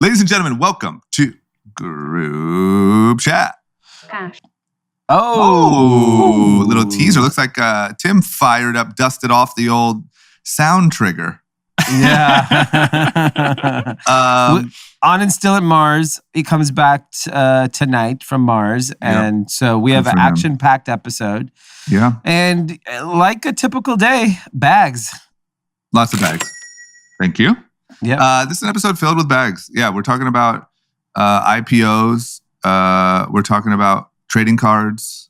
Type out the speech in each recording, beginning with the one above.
Ladies and gentlemen, welcome to Group Chat. Gosh. Oh, little teaser. Looks like Tim fired up, dusted off the old sound trigger. Yeah. Anand's still at Mars. He comes back tonight from Mars. And so we have an action-packed episode. Yeah. And like a typical day, bags. Lots of bags. Thank you. Yeah. This is an episode filled with bags. Yeah, we're talking about IPOs. We're talking about trading cards.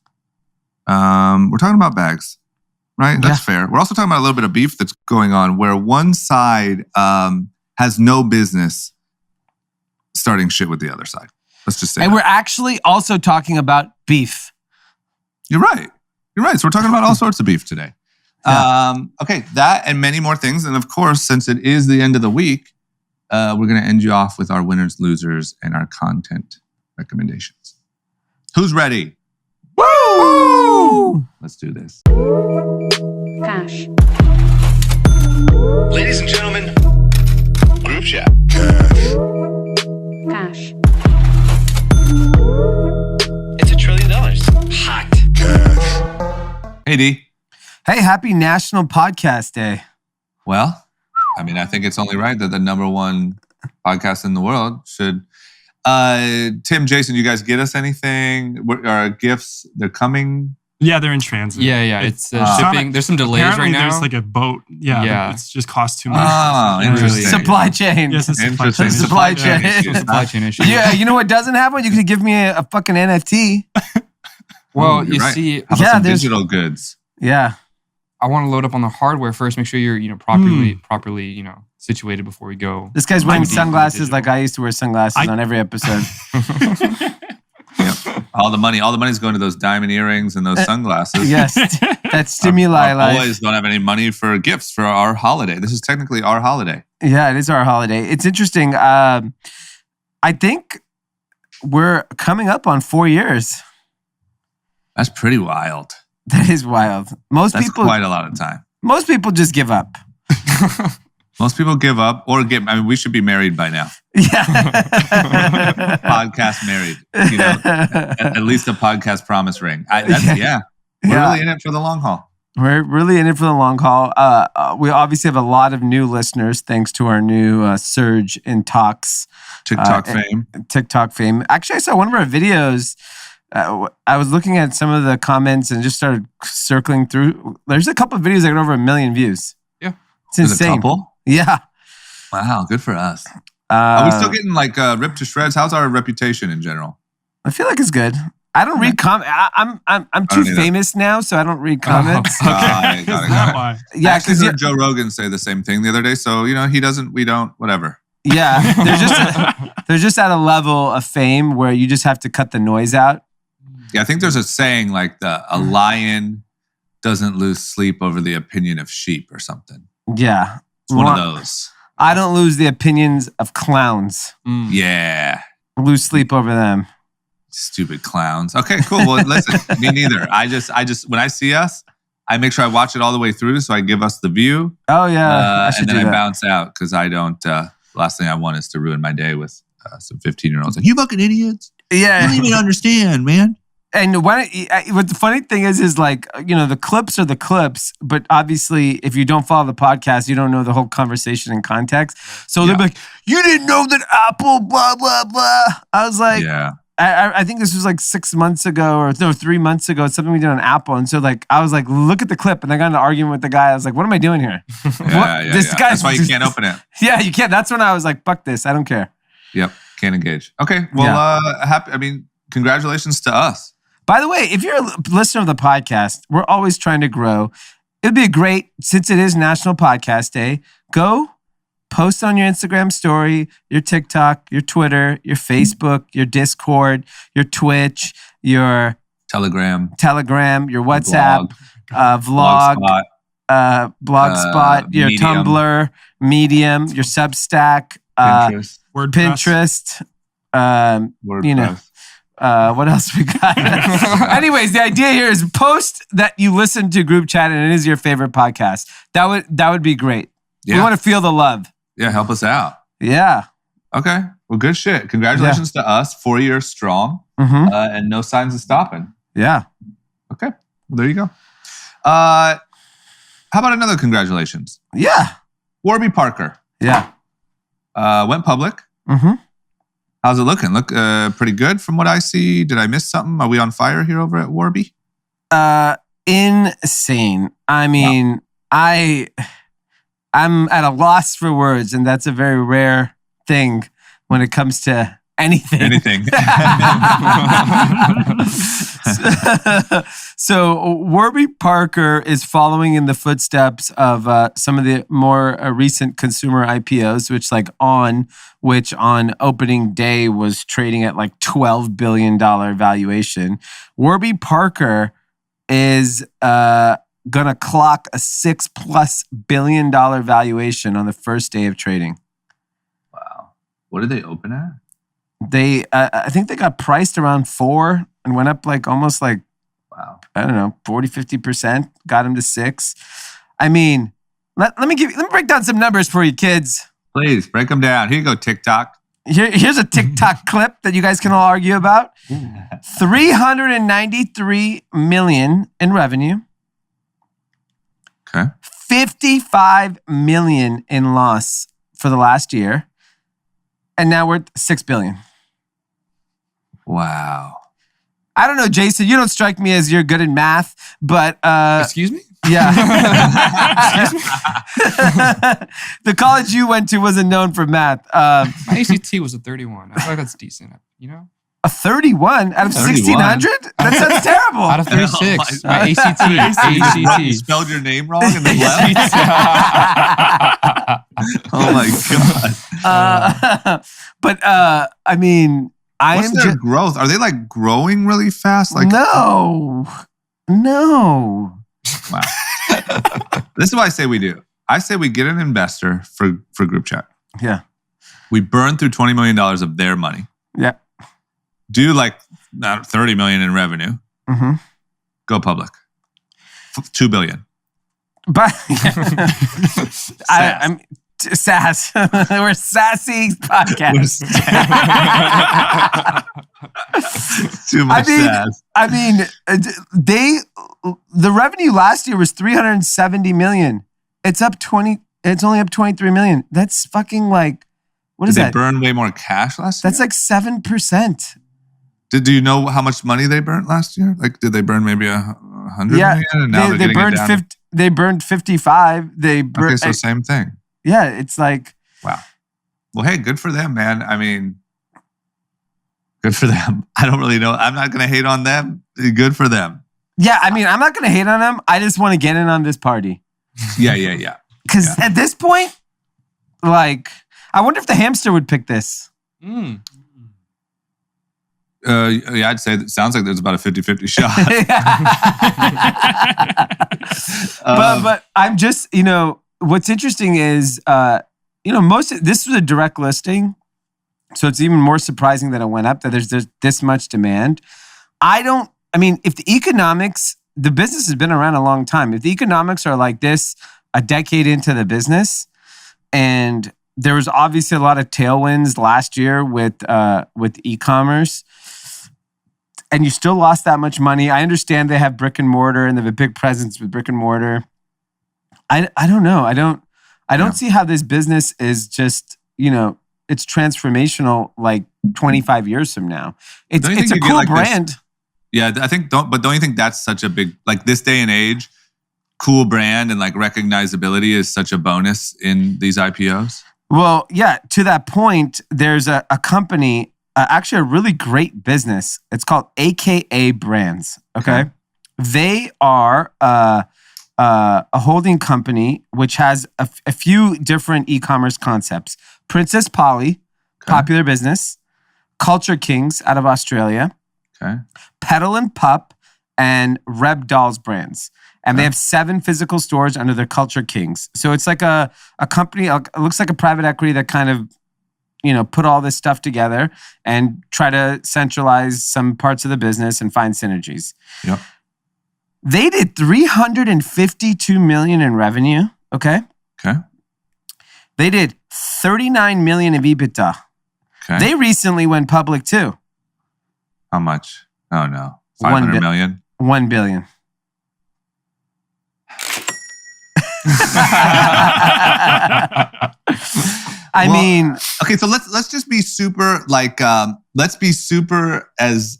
We're talking about bags, right? That's fair. We're also talking about a little bit of beef that's going on where one side has no business starting shit with the other side. Let's just say And we're actually also talking about beef. You're right. So we're talking about all sorts of beef today. Yeah. Okay, that and many more things. And of course, since it is the end of the week, we're going to end you off with our winners, losers, and our content recommendations. Who's ready? Woo! Let's do this. Gosh. Ladies and gentlemen, Group Chat. Gosh. It's $1 trillion. Hot. Hey, Dee. Hey, happy National Podcast Day. Well, I mean, I think it's only right that the number one podcast in the world should. Tim, Jason, you guys get us anything? Our gifts, they're coming. Yeah, they're in transit. Yeah. It's shipping. There's some delays Apparently right now. there's like a boat. Yeah. It's just cost too much. Oh, interesting. Supply chain. Yes, it's Interesting. Supply chain. Supply chain issue. Yeah, you know what doesn't happen? You could give me a fucking NFT. Well, You're you right. see, How about some digital goods? Yeah. I want to load up on the hardware first. Make sure you're properly situated before we go. This guy's wearing deep into sunglasses digital. like I used to wear sunglasses on every episode. Yep. All the money's going to those diamond earrings and those sunglasses. Yes, that stimuli Our life. boys don't have any money for gifts for our holiday. This is technically our holiday. Yeah, it is our holiday. It's interesting. I think we're coming up on 4 years. That's pretty wild. That is wild. That's quite a lot of time. Most people just give up. Most people give up or we should be married by now. Yeah. Podcast married. At least a podcast promise ring. We're really in it for the long haul. We're really in it for the long haul. We obviously have a lot of new listeners thanks to our new surge in talks. TikTok fame. Actually, I saw one of our videos. I was looking at some of the comments and just started circling through. There's a couple of videos that got over 1 million views. Yeah. It's insane. There's a couple? Yeah. Wow, good for us. Are we still getting ripped to shreds? How's our reputation in general? I feel like it's good. I don't read comments. I'm too famous now, so I don't read comments. Got it. Why? Yeah, I because heard Joe Rogan say the same thing the other day. So, he doesn't, we don't, whatever. Yeah, they're just at a level of fame where you just have to cut the noise out. Yeah, I think there's a saying like a lion doesn't lose sleep over the opinion of sheep or something. Yeah. It's one of those. I don't lose the opinions of clowns. Yeah. I lose sleep over them. Stupid clowns. Okay, cool. Well, listen, me neither. I just when I see us, I make sure I watch it all the way through so I give us the view. Oh, yeah. And then I bounce out because I don't, the last thing I want is to ruin my day with some 15-year-olds. Like, you fucking idiots. Yeah. You don't even understand, man. And what the funny thing is like, the clips are the clips, but obviously if you don't follow the podcast, you don't know the whole conversation in context. So they'll be like, you didn't know that Apple, blah, blah, blah. I was like, I think this was like 6 months ago or 3 months ago. It's something we did on Apple. And so like, I was like, look at the clip. And I got in an argument with the guy. I was like, what am I doing here? This guy's, that's why you can't open it. Yeah, you can't. That's when I was like, fuck this. I don't care. Yep. Can't engage. Okay. Well, congratulations to us. By the way, if you're a listener of the podcast, we're always trying to grow. It'd be great, since it is National Podcast Day, go post on your Instagram story, your TikTok, your Twitter, your Facebook, your Discord, your Twitch, your Telegram, your WhatsApp, vlog, Blogspot, your Medium. Tumblr, Medium, your Substack, Pinterest, WordPress. WordPress. What else we got? Anyways, the idea here is post that you listen to Group Chat and it is your favorite podcast. That would be great. Yeah. We want to feel the love. Yeah, help us out. Yeah. Okay. Well, good shit. Congratulations to us. 4 years strong, and no signs of stopping. Yeah. Okay. Well, there you go. How about another congratulations? Yeah. Warby Parker. Yeah. Went public. Mm-hmm. How's it looking? Look pretty good from what I see. Did I miss something? Are we on fire here over at Warby? Insane. I mean, I'm at a loss for words, and that's a very rare thing when it comes to anything. So Warby Parker is following in the footsteps of some of the more recent consumer IPOs, which on opening day was trading at like $12 billion valuation. Warby Parker is gonna clock a $6+ billion valuation on the first day of trading. Wow. What did they open at? They, I think they got priced around 4 and went up like almost like, wow, I don't know, 40, 50%, got them to 6. I mean, let me break down some numbers for you kids. Please break them down. Here you go, TikTok. Here's a TikTok clip that you guys can all argue about. 393 million in revenue. Okay. 55 million in loss for the last year. And now we're at 6 billion. Wow. I don't know, Jason, you don't strike me as you're good at math, but Excuse me? yeah. The college you went to wasn't known for math. My ACT was a 31. I feel like that's decent, you know? A 31 out of 1,600? That sounds terrible. Out of 36. Oh my ACT. You ACT. spelled your name wrong and then left? Oh my God. But I mean, What's their growth? Are they like growing really fast? Like No. Wow. This is what I say we do. I say we get an investor for group chat. Yeah. We burn through $20 million of their money. Yeah. Do like $30 million in revenue. Mm-hmm. Go public. $2 billion. But I'm sass. We're sassy podcast. Too much sass. I mean, the revenue last year was 370 million. It's up 20. It's only up 23 million. That's fucking like, what is that? Did they burn way more cash last year? That's like 7%. Do you know how much money they burnt last year? Like, did they burn maybe 100 million? And now they burned 50. They burned 55. Okay, so same thing. Yeah, it's like, wow. Well, hey, good for them, man. I mean, good for them. I don't really know. I'm not going to hate on them. Good for them. Yeah, I mean, I'm not going to hate on them. I just want to get in on this party. Yeah. Because at this point, like, I wonder if the hamster would pick this. Yeah, I'd say it sounds like there's about a 50-50 shot. But I'm just, what's interesting is, this was a direct listing. So it's even more surprising that it went up, that there's this much demand. If the economics, the business has been around a long time. If the economics are like this a decade into the business, and there was obviously a lot of tailwinds last year with e-commerce, and you still lost that much money. I understand they have brick and mortar and they have a big presence with brick and mortar. I don't know. I don't see how this business is just, it's transformational like 25 years from now. It's a cool brand. Yeah, don't you think that's such a big, like this day and age, cool brand and like recognizability is such a bonus in these IPOs? Well, yeah, to that point, there's a company, actually a really great business. It's called AKA Brands, okay? They are a holding company which has a few different e-commerce concepts. Princess Polly, popular business. Culture Kings out of Australia. Okay. Petal and Pup, and Reb Dolls brands. And they have 7 physical stores under their Culture Kings. So it's like a company, it looks like a private equity that kind of, put all this stuff together and try to centralize some parts of the business and find synergies. Yep. They did 352 million in revenue, okay? Okay. They did 39 million of EBITDA. Okay. They recently went public too. How much? Oh no. 500 million? 1 billion. I mean, okay, so let's just be super like let's be super as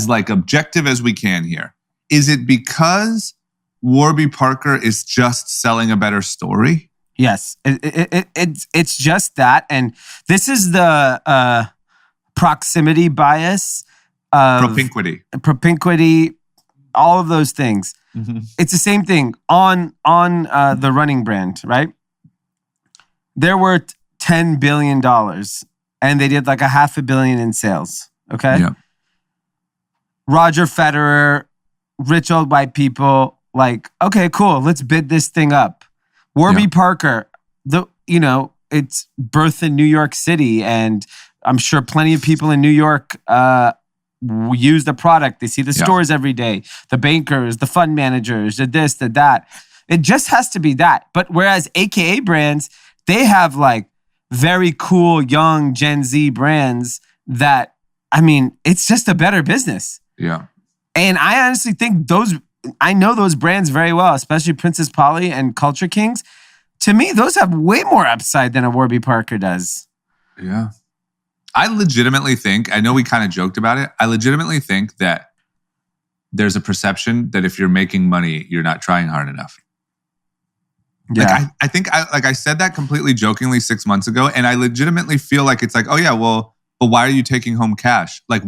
like objective as we can here. Is it because Warby Parker is just selling a better story? Yes, it's just that, and this is the proximity bias, propinquity, all of those things. Mm-hmm. It's the same thing on the running brand, right? They're worth $10 billion, and they did like $500 million in sales. Okay, yeah. Roger Federer, rich old white people, like, okay, cool, let's bid this thing up. Warby Parker, it's birthed in New York City, and I'm sure plenty of people in New York use the product. They see the stores every day, the bankers, the fund managers, the this, the that. It just has to be that. But whereas AKA brands, they have like very cool young Gen Z brands that, I mean, it's just a better business. Yeah. And I honestly think I know those brands very well, especially Princess Polly and Culture Kings. To me, those have way more upside than a Warby Parker does. Yeah. I legitimately think, I know we kind of joked about it, I legitimately think that there's a perception that if you're making money, you're not trying hard enough. Yeah. Like I think I said that completely jokingly 6 months ago, and I legitimately feel like it's like, oh yeah, well, but why are you taking home cash? Like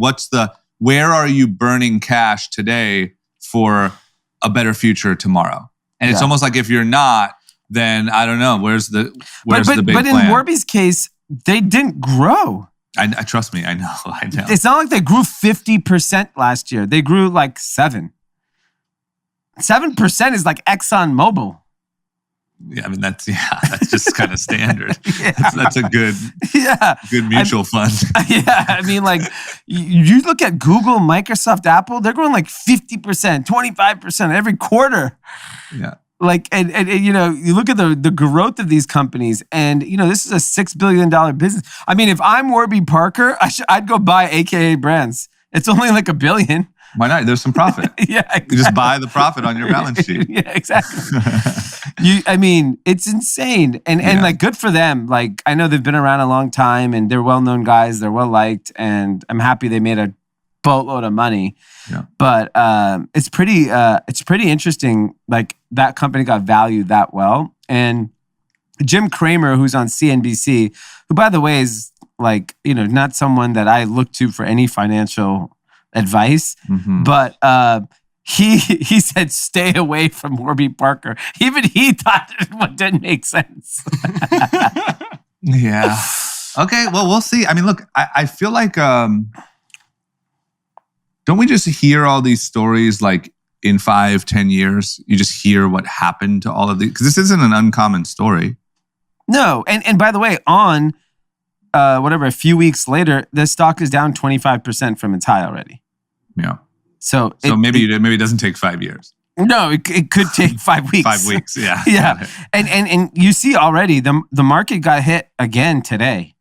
where are you burning cash today for a better future tomorrow? And it's almost like if you're not, then I don't know, where's the big plan? But in Warby's case, they didn't grow. I trust me, I know. It's not like they grew 50% last year. They grew like 7%. 7% is like ExxonMobil. Yeah, I mean that's just kind of standard. That's a good mutual fund. Yeah, I mean, like you look at Google, Microsoft, Apple, they're growing like 50%, 25% every quarter. Yeah. Like and you look at the growth of these companies, and this is a $6 billion business. I mean, if I'm Warby Parker, I'd go buy AKA brands. It's only like $1 billion. Why not? There's some profit. Yeah, exactly. You just buy the profit on your balance sheet. Yeah, exactly. I mean, it's insane. And like good for them. Like I know they've been around a long time and they're well-known guys, they're well-liked, and I'm happy they made a boatload of money. Yeah. But it's pretty interesting, like that company got valued that well. And Jim Cramer, who's on CNBC, who by the way is like, not someone that I look to for any financial advice, but he said stay away from Warby Parker. Even he thought it didn't make sense. Yeah. Okay, well, we'll see. I mean, look, I feel like don't we just hear all these stories like in 5-10 years? You just hear what happened to all of these, because this isn't an uncommon story. No, and by the way, on a few weeks later, the stock is down 25% from its high already. Yeah. So maybe it doesn't take 5 years. No, it could take 5 weeks. 5 weeks, yeah. Yeah. And you see already the market got hit again today.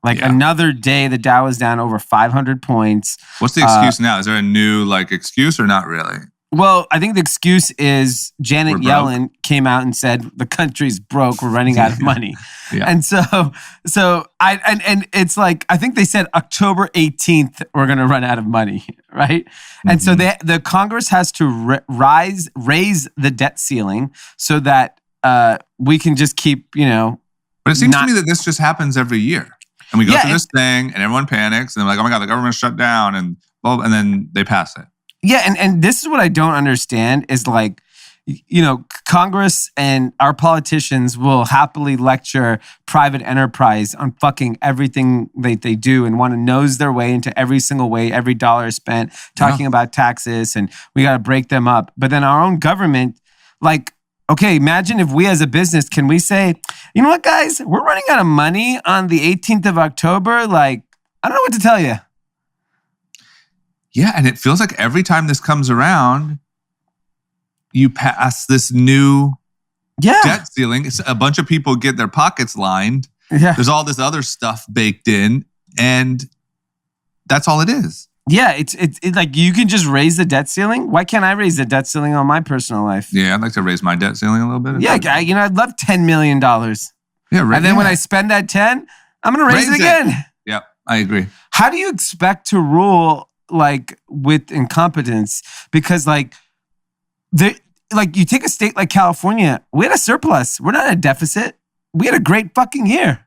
Like another day, the Dow is down over 500 points. What's the excuse now? Is there a new excuse or not really? Well, I think the excuse is Janet Yellen came out and said the country's broke. We're running out of money. Yeah. And so it's like, I think they said October 18th, we're going to run out of money. Right. And so the Congress has to raise the debt ceiling so that we can just keep, But it seems to me that this just happens every year. And we go through this thing and everyone panics and they're like, oh my God, the government shut down and then they pass it. Yeah, and this is what I don't understand is like, Congress and our politicians will happily lecture private enterprise on fucking everything they do and want to nose their way into every single way every dollar is spent, talking about taxes, and we got to break them up. But then our own government, like, okay, imagine if we as a business, can we say, you know what, guys, we're running out of money on the 18th of October. Like, I don't know what to tell you. Yeah, and it feels like every time this comes around, you pass this new debt ceiling. A bunch of people get their pockets lined, Yeah. There's all this other stuff baked in, and that's all it is. Yeah, it's like you can just raise the debt ceiling. Why can't I raise the debt ceiling on my personal life? Yeah, I'd like to raise my debt ceiling a little bit. Yeah, I'd love $10 million. Yeah, right. And then when I spend that 10, I'm going to raise it again. Yeah, I agree. How do you expect to rule like with incompetence? Because like you take a state like California, we had a surplus. We're not at a deficit. We had a great fucking year.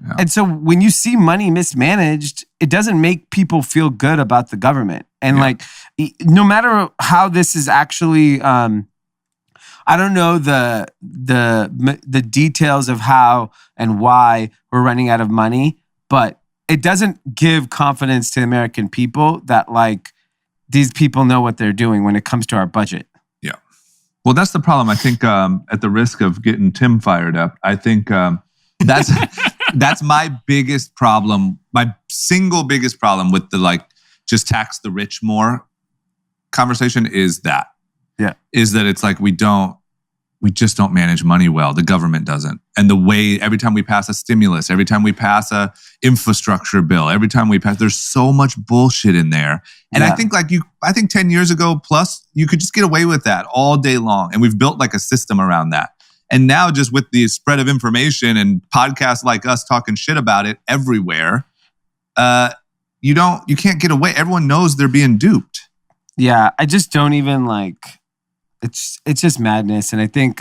Yeah. And so when you see money mismanaged, it doesn't make people feel good about the government. And like, no matter how this is actually, I don't know the details of how and why we're running out of money, but it doesn't give confidence to the American people that like these people know what they're doing when it comes to our budget. Yeah. Well, that's the problem. I think at the risk of getting Tim fired up, I think that's that's my biggest problem. My single biggest problem with the like just tax the rich more conversation is that. Yeah. Is that it's like we just don't manage money well. The government doesn't. And the way every time we pass a stimulus, every time we pass a infrastructure bill, every time we pass, there's so much bullshit in there. And I think I think 10 years ago plus, you could just get away with that all day long. And we've built like a system around that. And now just with the spread of information and podcasts like us talking shit about it everywhere, you can't get away. Everyone knows they're being duped. Yeah, I just don't even like. It's just madness, and I think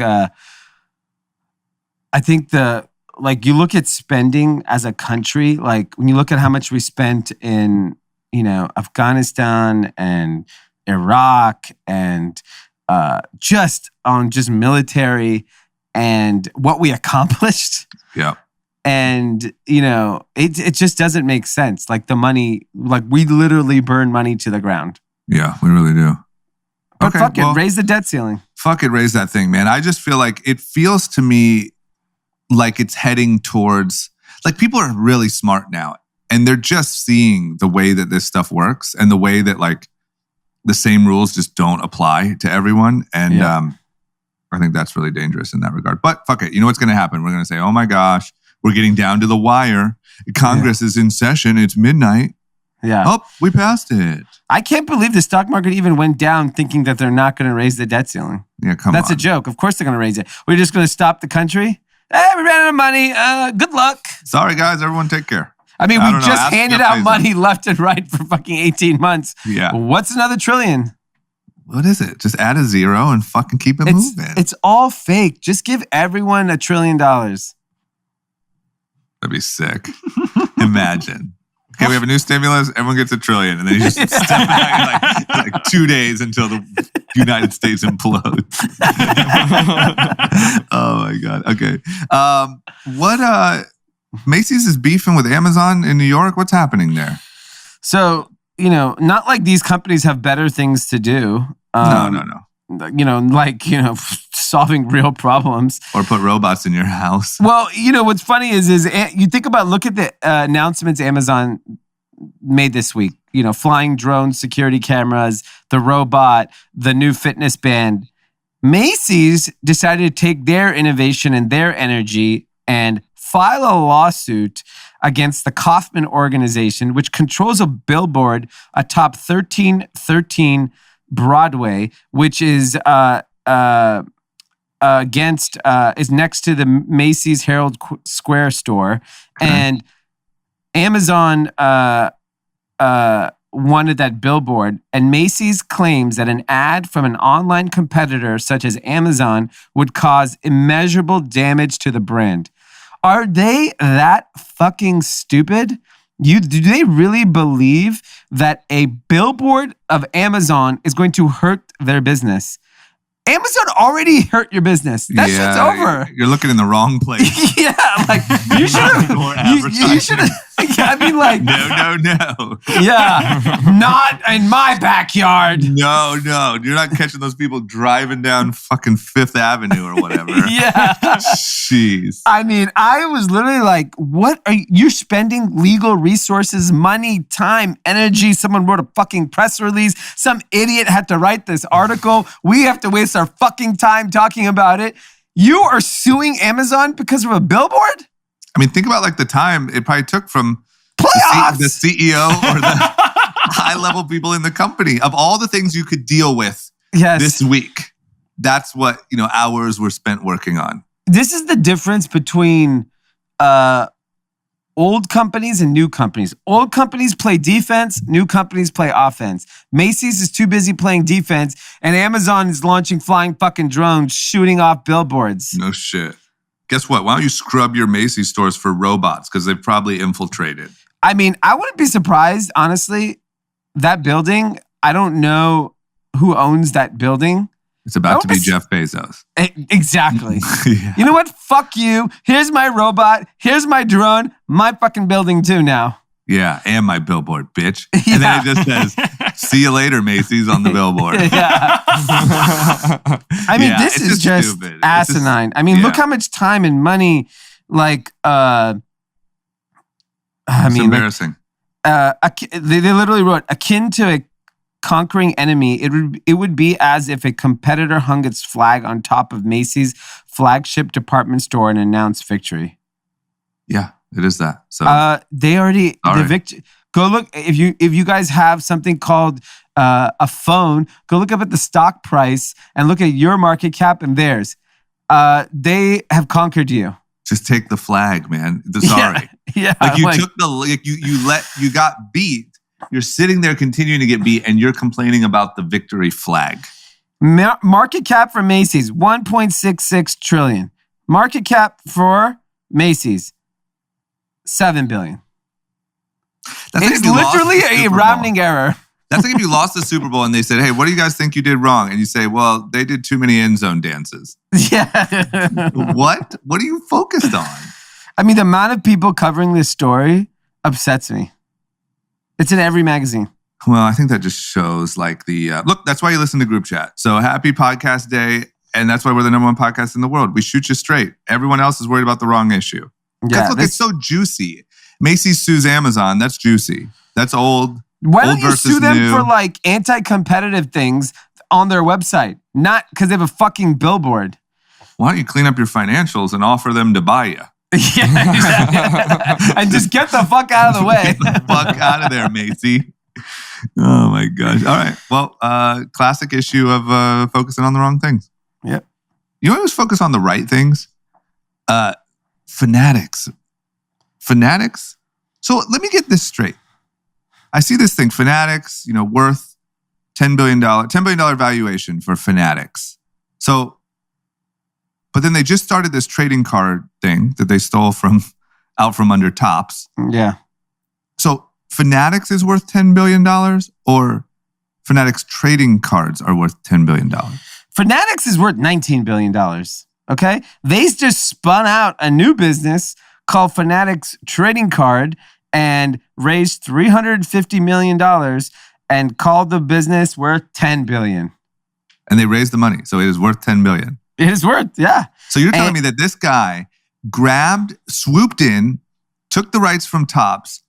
you look at spending as a country, like when you look at how much we spent in Afghanistan and Iraq and just military and what we accomplished. Yeah. And, it just doesn't make sense. Like the money, like we literally burn money to the ground. Yeah, we really do. But fuck it, raise the debt ceiling. Fuck it, raise that thing, man. I just feel like it feels to me like it's heading towards, like people are really smart now and they're just seeing the way that this stuff works and the way that like the same rules just don't apply to everyone. And I think that's really dangerous in that regard. But fuck it, you know what's going to happen? We're going to say, oh my gosh, we're getting down to the wire. Congress is in session. It's midnight. Yeah. Oh, we passed it. I can't believe the stock market even went down thinking that they're not going to raise the debt ceiling. Yeah, come on. That's a joke. Of course they're going to raise it. We're just going to stop the country? Hey, we ran out of money. Good luck. Sorry, guys. Everyone take care. I mean, we just handed out money left and right for fucking 18 months. Yeah. What's another trillion? What is it? Just add a zero and fucking keep it moving. It's all fake. Just give everyone $1 trillion. That'd be sick. Imagine. Okay, we have a new stimulus. Everyone gets $1 trillion, and then you just step back in like 2 days until the United States implodes. Oh my god. Okay. Macy's is beefing with Amazon in New York. What's happening there? So not like these companies have better things to do. No. Solving real problems. Or put robots in your house. Well, what's funny is you think about, look at the announcements Amazon made this week. Flying drones, security cameras, the robot, the new fitness band. Macy's decided to take their innovation and their energy and file a lawsuit against the Kaufman organization, which controls a billboard atop 1313 Broadway, which is is next to the Macy's Herald Square store, and Amazon wanted that billboard, and Macy's claims that an ad from an online competitor such as Amazon would cause immeasurable damage to the brand. Are they that fucking stupid? Do they really believe that a billboard of Amazon is going to hurt their business? Amazon already hurt your business. That shit's over. You're looking in the wrong place. Yeah, like you should have. You should have. I mean, like no. Yeah, not in my backyard. No, you're not catching those people driving down fucking Fifth Avenue or whatever. Yeah, jeez. I mean, I was literally like, "What are you spending legal resources, money, time, energy?" Someone wrote a fucking press release. Some idiot had to write this article. We have to waste our fucking time talking about it. You are suing Amazon because of a billboard? I mean, think about like the time it probably took from Playoffs! the CEO or the high-level people in the company of all the things you could deal with this week. That's what, hours were spent working on. This is the difference between old companies and new companies. Old companies play defense, new companies play offense. Macy's is too busy playing defense, and Amazon is launching flying fucking drones, shooting off billboards. No shit. Guess what? Why don't you scrub your Macy's stores for robots? Because they've probably infiltrated. I mean, I wouldn't be surprised, honestly. That building, I don't know who owns that building. It's about to be Jeff Bezos. Exactly. Yeah. You know what? Fuck you. Here's my robot. Here's my drone. My fucking building too now. Yeah, and my billboard, bitch. Yeah. And then it just says, "See you later, Macy's" on the billboard. Yeah. I mean, this is just stupid. Asinine. Look how much time and money, It's embarrassing. They literally wrote, akin to a conquering enemy, it would be as if a competitor hung its flag on top of Macy's flagship department store and announced victory. Yeah, it is that. So they already the victory. Go look if you guys have something called a phone. Go look up at the stock price and look at your market cap and theirs. They have conquered you. Just take the flag, man. Sorry. Yeah. Took you got beat. You're sitting there continuing to get beat, and you're complaining about the victory flag. Market cap for Macy's, $1.66 trillion. Market cap for Macy's, $7 billion. It's literally a rounding error. That's like if you lost the Super Bowl and they said, "Hey, what do you guys think you did wrong?" And you say, "Well, they did too many end zone dances." Yeah. What? What are you focused on? I mean, the amount of people covering this story upsets me. It's in every magazine. Well, I think that just shows look, that's why you listen to Group Chat. So happy podcast day. And that's why we're the number one podcast in the world. We shoot you straight. Everyone else is worried about the wrong issue. Yeah, look, it's so juicy. Macy's sues Amazon. That's juicy. That's old. Why don't you sue them for anti-competitive things on their website? Not because they have a fucking billboard. Why don't you clean up your financials and offer them to buy you? Yeah, exactly. And just get the fuck out of the way. Get the fuck out of there, Macy. Oh my gosh. All right. Well, classic issue of focusing on the wrong things. Yep. You always focus on the right things. Fanatics. So let me get this straight. I see this thing, Fanatics, worth $10 billion valuation for Fanatics. So, but then they just started this trading card thing that they stole out from under Topps. Yeah. So Fanatics is worth $10 billion or Fanatics trading cards are worth $10 billion? Fanatics is worth $19 billion. Okay? They just spun out a new business called Fanatics Trading Card and raised $350 million and called the business worth $10 billion. And they raised the money. So it is worth $10 billion. It is worth, yeah. So you're telling me that this guy swooped in, took the rights from Topps,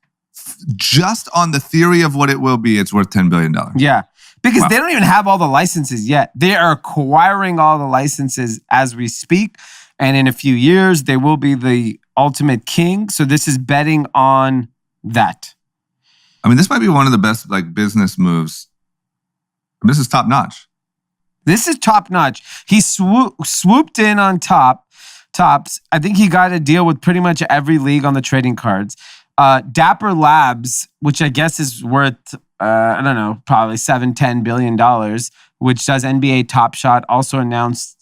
just on the theory of what it will be, it's worth $10 billion. Yeah. Because they don't even have all the licenses yet. They are acquiring all the licenses as we speak. And in a few years, they will be the ultimate king. So this is betting on that. I mean, this might be one of the best business moves. This is top notch. This is top notch. He swooped in on Topps. I think he got a deal with pretty much every league on the trading cards. Dapper Labs, which I guess is worth, I don't know, probably $7-10 billion, which does NBA Top Shot, also announced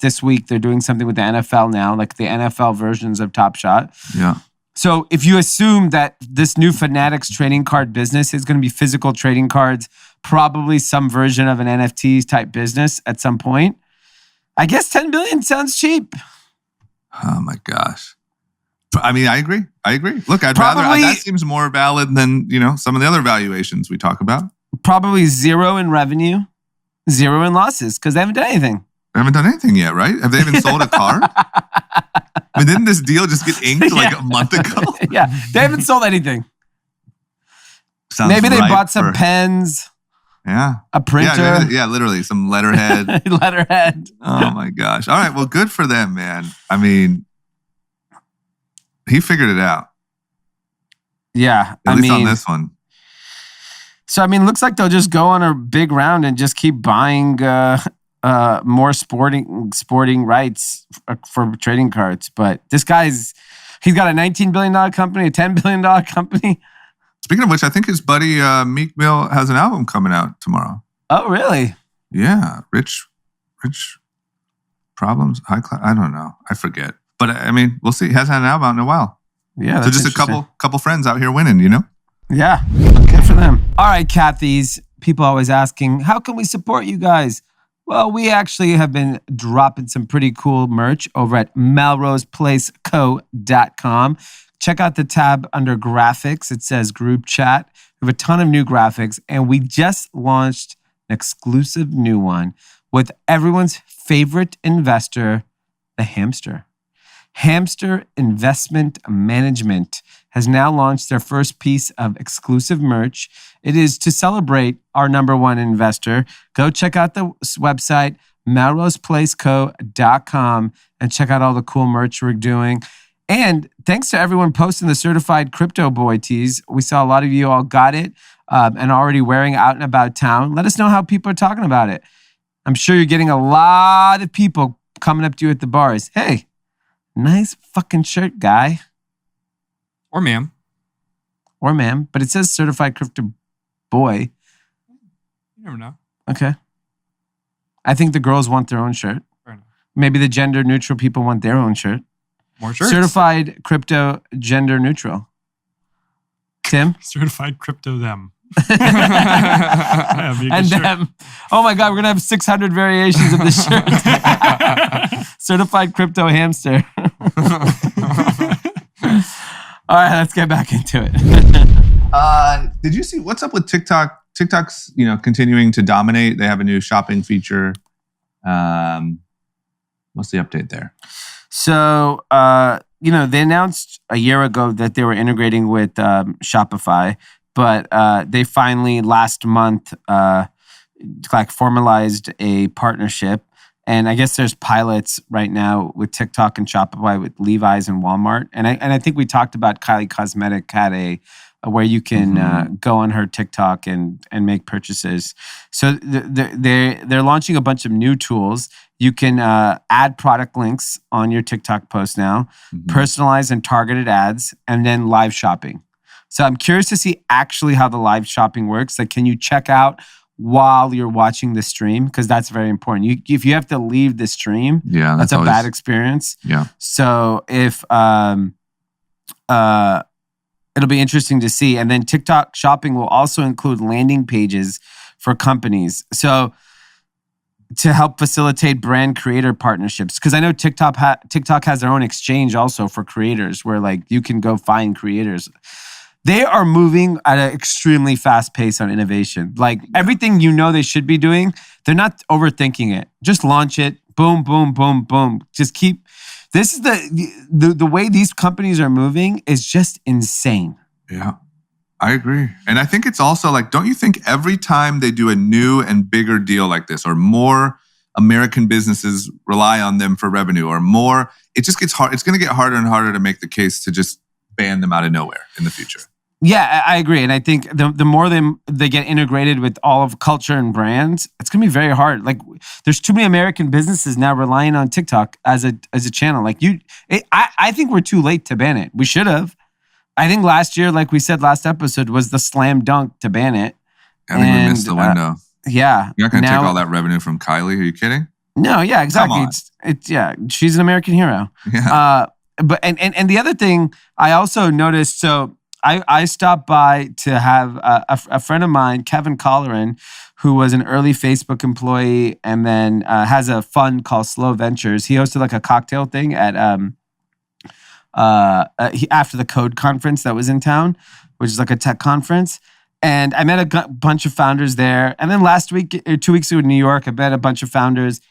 this week they're doing something with the NFL now, like the NFL versions of Top Shot. Yeah. So if you assume that this new Fanatics trading card business is going to be physical trading cards, probably some version of an NFT type business at some point, I guess $10 billion sounds cheap. Oh my gosh. I mean, I agree. Look, I'd rather, that seems more valid than, some of the other valuations we talk about. Probably zero in revenue, zero in losses, because they haven't done anything. They haven't done anything yet, right? Have they even sold a car? I mean, didn't this deal just get inked a month ago? Yeah, they haven't sold anything. Sounds Maybe they bought some pens. Yeah. A printer. Yeah, literally, some letterhead. Letterhead. Oh my gosh. All right, well, good for them, man. I mean, He figured it out. Yeah. At least on this one. So, looks like they'll just go on a big round and just keep buying more sporting rights for trading cards. But this he's got a $19 billion company, a $10 billion company. Speaking of which, I think his buddy Meek Mill has an album coming out tomorrow. Oh, really? Yeah. Rich Problems, High Class. I don't know. I forget. But we'll see. He hasn't had an album out in a while. Yeah. So just a couple friends out here winning, you know? Yeah. Good for them. All right, Cathy's. People always asking, how can we support you guys? Well, we actually have been dropping some pretty cool merch over at melroseplaceco.com. Check out the tab under graphics. It says group chat. We have a ton of new graphics, and we just launched an exclusive new one with everyone's favorite investor, the hamster. Hamster Investment Management has now launched their first piece of exclusive merch. It is to celebrate our number one investor. Go check out the website, melroseplaceco.com, and check out all the cool merch we're doing. And thanks to everyone posting the certified crypto boy tees. We saw a lot of you all got it and already wearing out and about town. Let us know how people are talking about it. I'm sure you're getting a lot of people coming up to you at the bars. Hey, nice fucking shirt, guy. Or ma'am. But it says certified crypto boy. You never know. Okay. I think the girls want their own shirt. Fair enough. Maybe the gender neutral people want their own shirt. More shirts. Certified crypto gender neutral. Tim? Certified crypto them. And them. Oh my God, we're going to have 600 variations of this shirt. Certified crypto hamster. All right, let's get back into it. Did you see what's up with TikTok? TikTok's, continuing to dominate. They have a new shopping feature. What's the update there? So, they announced a year ago that they were integrating with Shopify, but they finally last month formalized a partnership. And I guess there's pilots right now with TikTok and Shopify with Levi's and Walmart. And I think we talked about Kylie Cosmetic had a where you can go on her TikTok and make purchases. So they're launching a bunch of new tools. You can add product links on your TikTok post now, personalized and targeted ads, and then live shopping. So I'm curious to see actually how the live shopping works. Like, can you check out while you're watching the stream? Because that's very important. If you have to leave the stream, that's a bad experience. Yeah. So if it'll be interesting to see. And then TikTok shopping will also include landing pages for companies. So to help facilitate brand creator partnerships. Because I know TikTok has their own exchange also for creators where you can go find creators. They are moving at an extremely fast pace on innovation. Everything they should be doing, they're not overthinking it. Just launch it. Boom, boom, boom, boom. Just keep. This is the way these companies are moving is just insane. Yeah, I agree. And I think it's also don't you think every time they do a new and bigger deal like this, or more American businesses rely on them for revenue, or more, it just gets hard. It's going to get harder and harder to make the case to just ban them out of nowhere in the future. Yeah, I agree. And I think the more they get integrated with all of culture and brands, it's going to be very hard. There's too many American businesses now relying on TikTok as a channel. I think we're too late to ban it. We should have. I think last year, like we said last episode, was the slam dunk to ban it. I think we missed the window. Yeah. You're not going to take all that revenue from Kylie? Are you kidding? No, yeah, exactly. She's an American hero. Yeah. But the other thing I also noticed, so I stopped by to have a friend of mine, Kevin Colleran, who was an early Facebook employee and then has a fund called Slow Ventures. He hosted a cocktail thing at after the Code conference that was in town, which is a tech conference. And I met a bunch of founders there. And then last week, 2 weeks ago in New York, I met a bunch of founders.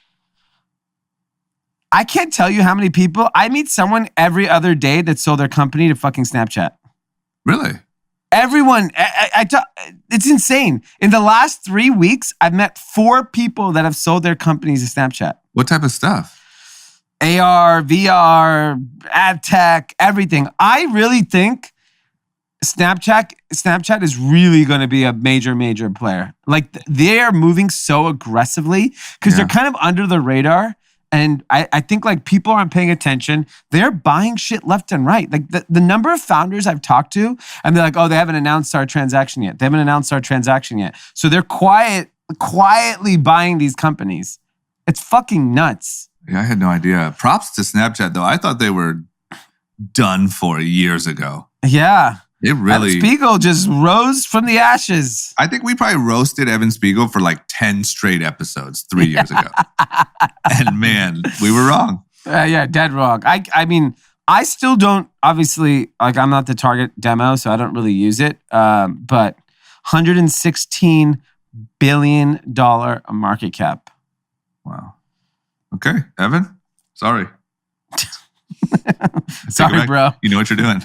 I can't tell you how many people. I meet someone every other day that sold their company to fucking Snapchat. Really? Everyone. It's insane. In the last 3 weeks, I've met 4 people that have sold their companies to Snapchat. What type of stuff? AR, VR, ad tech, everything. I really think Snapchat is really going to be a major player. Like they are moving so aggressively because they're kind of under the radar. And I think like people aren't paying attention. They're buying shit left and right. Like the number of founders I've talked to, and they're like, oh, they haven't announced our transaction yet. So they're quietly buying these companies. It's fucking nuts. Yeah, I had no idea. Props to Snapchat though. I thought they were done for years ago. Yeah. It really... Evan Spiegel just rose from the ashes. I think we probably roasted Evan Spiegel for like 10 straight episodes 3 years ago. And man, we were wrong. Yeah, dead wrong. I mean, I still don't, obviously, like I'm not the target demo, so I don't really use it. But $116 billion market cap. Wow. Okay, Evan, sorry. Sorry, bro. You know what you're doing.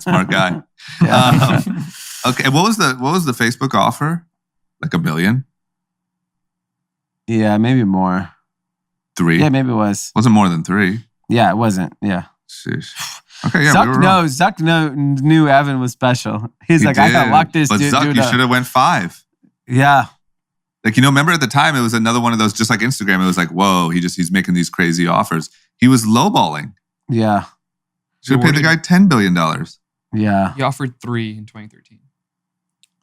Smart guy. Yeah. Okay, what was the Facebook offer? Like $1 billion? Yeah, maybe more. 3? Yeah, maybe it was. Wasn't more than 3. Yeah, it wasn't. Yeah. Sheesh. Okay, yeah, Zuck knew Evan was special. He's like, I gotta lock this but dude. Zuck, you should have went 5. Yeah. Like, remember at the time, it was another one of those, just like Instagram, it was like, whoa, he's making these crazy offers. He was lowballing. Yeah. Should have paid the guy $10 billion. Yeah. He offered 3 in 2013.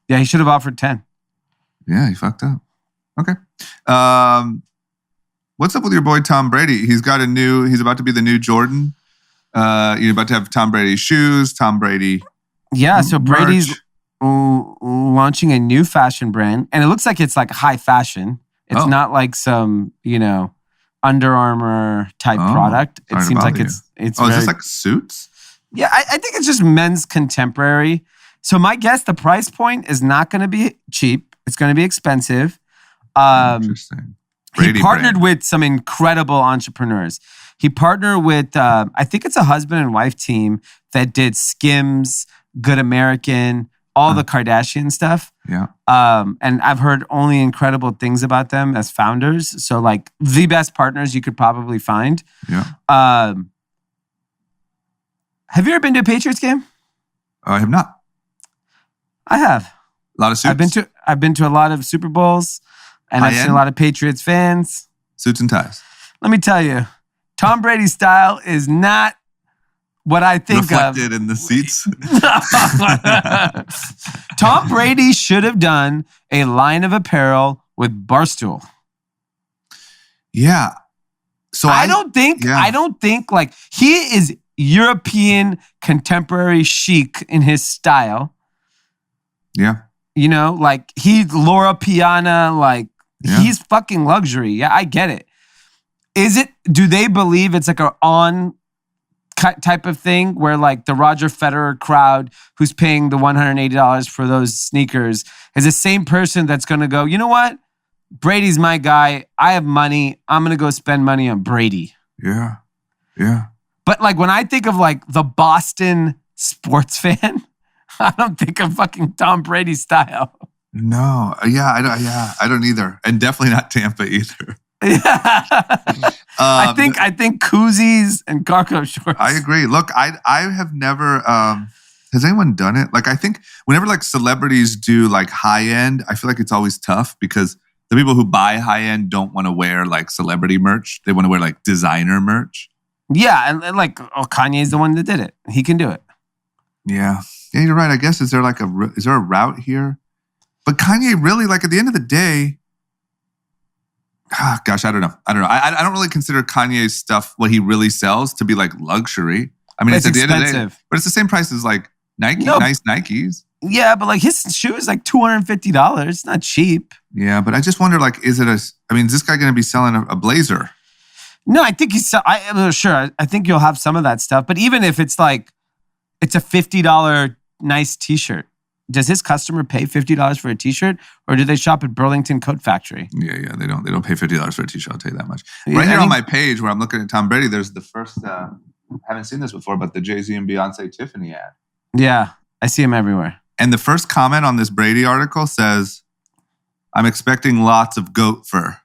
Yeah, he should have offered 10. Yeah, he fucked up. Okay. What's up with your boy Tom Brady? He's about to be the new Jordan. You're about to have Tom Brady shoes, Tom Brady. Yeah, so Brady's launching a new fashion brand, and it looks like it's like high fashion. It's not like some, Under Armour type product. It seems like it's is this like suits? Yeah, I think it's just men's contemporary. So my guess, the price point is not going to be cheap. It's going to be expensive. Interesting. He partnered with some incredible entrepreneurs. He partnered with, I think it's a husband and wife team that did Skims, Good American, all the Kardashian stuff. Yeah. And I've heard only incredible things about them as founders. So like the best partners you could probably find. Yeah. Have you ever been to a Patriots game? I have not. I have. A lot of suits. I've been to a lot of Super Bowls, and I've seen a lot of Patriots fans. Suits and ties. Let me tell you, Tom Brady's style is not what I think reflected in the seats. Tom Brady should have done a line of apparel with Barstool. Yeah. So I don't think like he is European contemporary chic in his style. Yeah. Like he's Laura Piana, like he's fucking luxury. Yeah, I get it. Do they believe it's like an on type of thing where like the Roger Federer crowd who's paying the $180 for those sneakers is the same person that's going to go, you know what? Brady's my guy. I have money. I'm going to go spend money on Brady. Yeah. Yeah. But like when I think of like the Boston sports fan, I don't think of fucking Tom Brady style. No. I don't either. And definitely not Tampa either. Yeah. I think koozies and cargo shorts. I agree. Look, I have never has anyone done it? Like I think whenever like celebrities do like high end, I feel like it's always tough because the people who buy high end don't want to wear like celebrity merch. They want to wear like designer merch. Yeah, and like Kanye's the one that did it. He can do it. Yeah. Yeah, you're right. I guess is there a route here? But Kanye really, like at the end of the day, gosh, I don't know. I don't really consider Kanye's stuff, what he really sells, to be like luxury. I mean, it's at the end of the day, but it's the same price as like Nike, nice Nikes. Yeah, but like his shoe is like $250. It's not cheap. Yeah, but I just wonder, like, is this guy going to be selling a blazer? No, I think sure. I think you'll have some of that stuff. But even if it's like, it's a $50 nice t-shirt. Does his customer pay $50 for a t-shirt, or do they shop at Burlington Coat Factory? Yeah, they don't pay $50 for a t-shirt. I'll tell you that much. Right here on my page where I'm looking at Tom Brady, there's the first. Haven't seen this before, but the Jay-Z and Beyonce Tiffany ad. Yeah, I see him everywhere. And the first comment on this Brady article says, "I'm expecting lots of goat fur."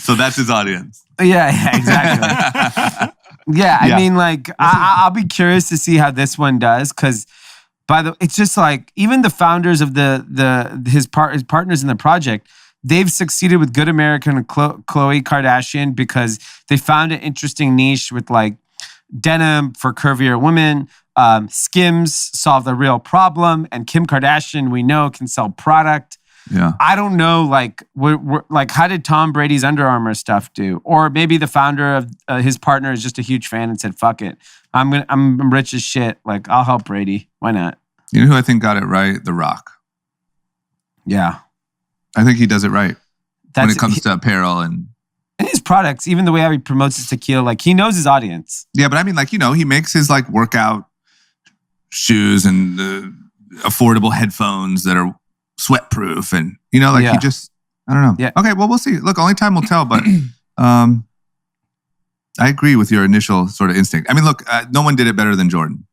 So that's his audience. Yeah, exactly. Yeah, I mean, like, I'll be curious to see how this one does, because it's just like, even the founders of his partners in the project, they've succeeded with Good American and Khloe Kardashian because they found an interesting niche with like denim for curvier women. Skims solved a real problem, and Kim Kardashian, we know, can sell product. Yeah, I don't know, like, like, how did Tom Brady's Under Armour stuff do? Or maybe the founder of his partner is just a huge fan and said, "Fuck it, I'm rich as shit. Like, I'll help Brady. Why not?" You know who I think got it right? The Rock. Yeah, I think he does it right when it comes to apparel and his products. Even the way how he promotes his tequila, like, he knows his audience. Yeah, but I mean, like, you know, he makes his like workout shoes and affordable headphones that are sweat-proof, and you know, like, he just, I don't know. Yeah. Okay, well, we'll see. Look, only time will tell, but I agree with your initial sort of instinct. I mean, look, no one did it better than Jordan.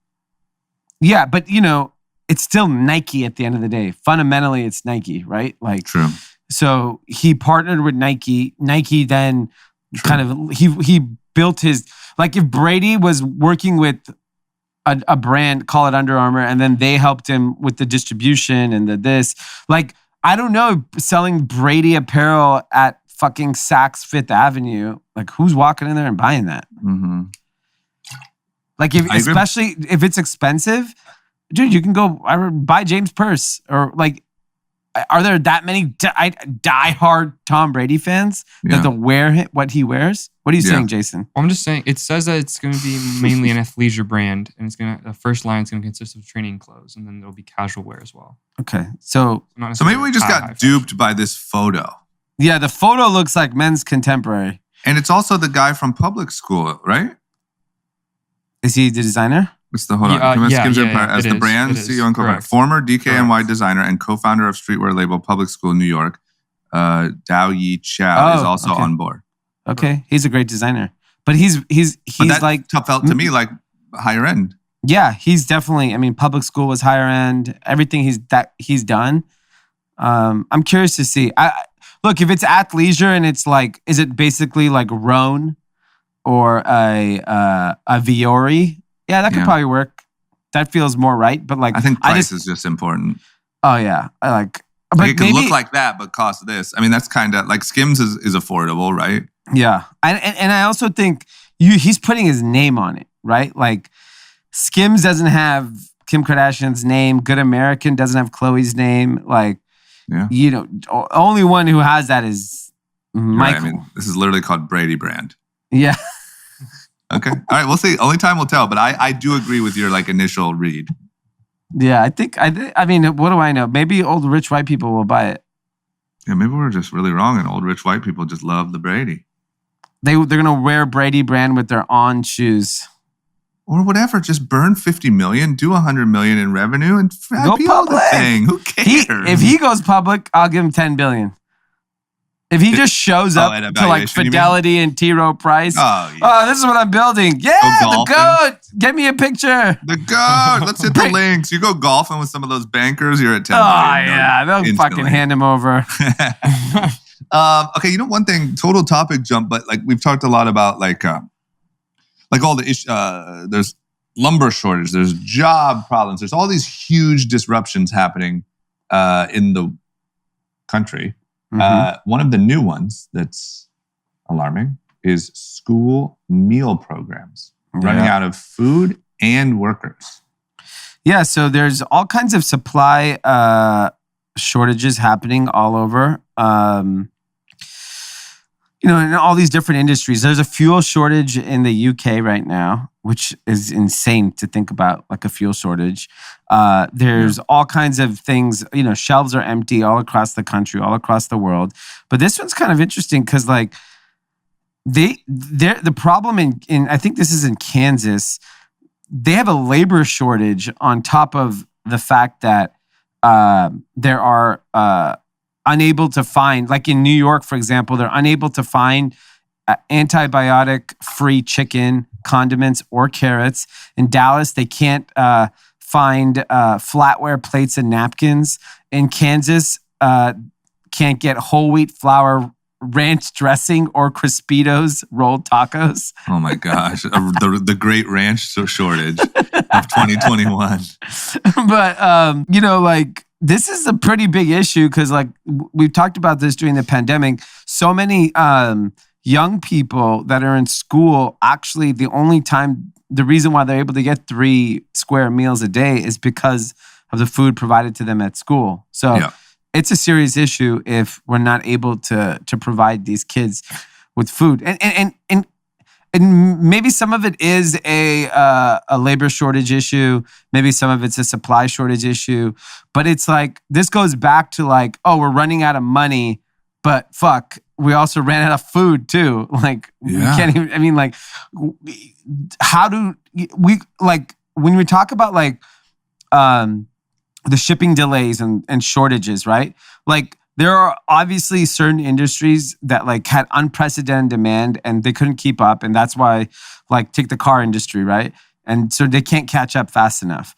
Yeah, but you know, it's still Nike at the end of the day. Fundamentally, it's Nike, right? Like, true. So he partnered with Nike. Nike then kind of he built his, like, if Brady was working with a brand, call it Under Armour, and then they helped him with the distribution and this. Like, I don't know, selling Brady apparel at fucking Saks Fifth Avenue, like, who's walking in there and buying that? Mm-hmm. Like, especially if it's expensive, dude, you can go buy James Purse, or like, are there that many die-hard Tom Brady fans that they'll wear what he wears? What are you saying, Jason? Well, I'm just saying, it says that it's going to be mainly an athleisure brand, and the first line is going to consist of training clothes, and then there'll be casual wear as well. Okay, so maybe we just got duped by this photo. Yeah, the photo looks like men's contemporary, and it's also the guy from public school, right? Is he the designer? What's the hold on? As the brand CEO and co-founder, former DKNY designer and co-founder of streetwear label Public School New York, Dao Yi Chow is also on board. Okay, he's a great designer, but he's like felt to me like higher end. Yeah, he's definitely. I mean, Public School was higher end. Everything he's done. I'm curious to see. Look, if it's athleisure and it's like, is it basically like Rhone or a Viore? Yeah, that could probably work. That feels more right. But like, I think price is just important. Oh yeah, but it can look like that, but cost this. I mean, that's kind of like Skims is affordable, right? Yeah, and I also think he's putting his name on it, right? Like, Skims doesn't have Kim Kardashian's name. Good American doesn't have Khloe's name. Like, you know, only one who has that is Michael. Right. I mean, this is literally called Brady brand. Yeah. Okay. All right. We'll see. Only time will tell. But I do agree with your like initial read. Yeah, I mean, what do I know? Maybe old rich white people will buy it. Yeah, maybe we're just really wrong, and old rich white people just love the Brady. They're gonna wear Brady brand with their On shoes. Or whatever, just burn 50 million, do 100 million in revenue, and go public. Thing. Who cares? If he goes public, I'll give him 10 billion. If he just shows up to like Fidelity and T. Rowe Price, this is what I'm building. Yeah, the goat. Get me a picture. The goat. Let's hit the links. You go golfing with some of those bankers, you're at 10 million. Oh, yeah. They'll fucking hand him over. Okay, you know, one thing, total topic jump, but like we've talked a lot about like all the issues. There's lumber shortage. There's job problems. There's all these huge disruptions happening in the country. Mm-hmm. One of the new ones that's alarming is school meal programs running out of food and workers. Yeah, so there's all kinds of supply shortages happening all over. You know, in all these different industries. There's a fuel shortage in the UK right now, which is insane to think about, like a fuel shortage. There's all kinds of things, you know, shelves are empty all across the country, all across the world. But this one's kind of interesting because like the problem in I think this is in Kansas, they have a labor shortage on top of the fact that there are unable to find, like in New York, for example, they're unable to find antibiotic-free chicken, condiments, or carrots. In Dallas, they can't find flatware plates and napkins. In Kansas, can't get whole wheat flour ranch dressing or Crispitos rolled tacos. Oh my gosh. The great ranch shortage of 2021. But, like, this is a pretty big issue because, like, we've talked about this during the pandemic. So many young people that are in school, actually, the reason why they're able to get 3 square meals a day is because of the food provided to them at school. So it's a serious issue if we're not able to provide these kids with food. And maybe some of it is a labor shortage issue. Maybe some of it's a supply shortage issue. But it's like, this goes back to like, oh, we're running out of money, but fuck, we also ran out of food too. Like, we can't even, I mean, like, how do we, like, when we talk about like the shipping delays and shortages, right? Like, there are obviously certain industries that like had unprecedented demand and they couldn't keep up. And that's why, like, take the car industry, right? And so they can't catch up fast enough.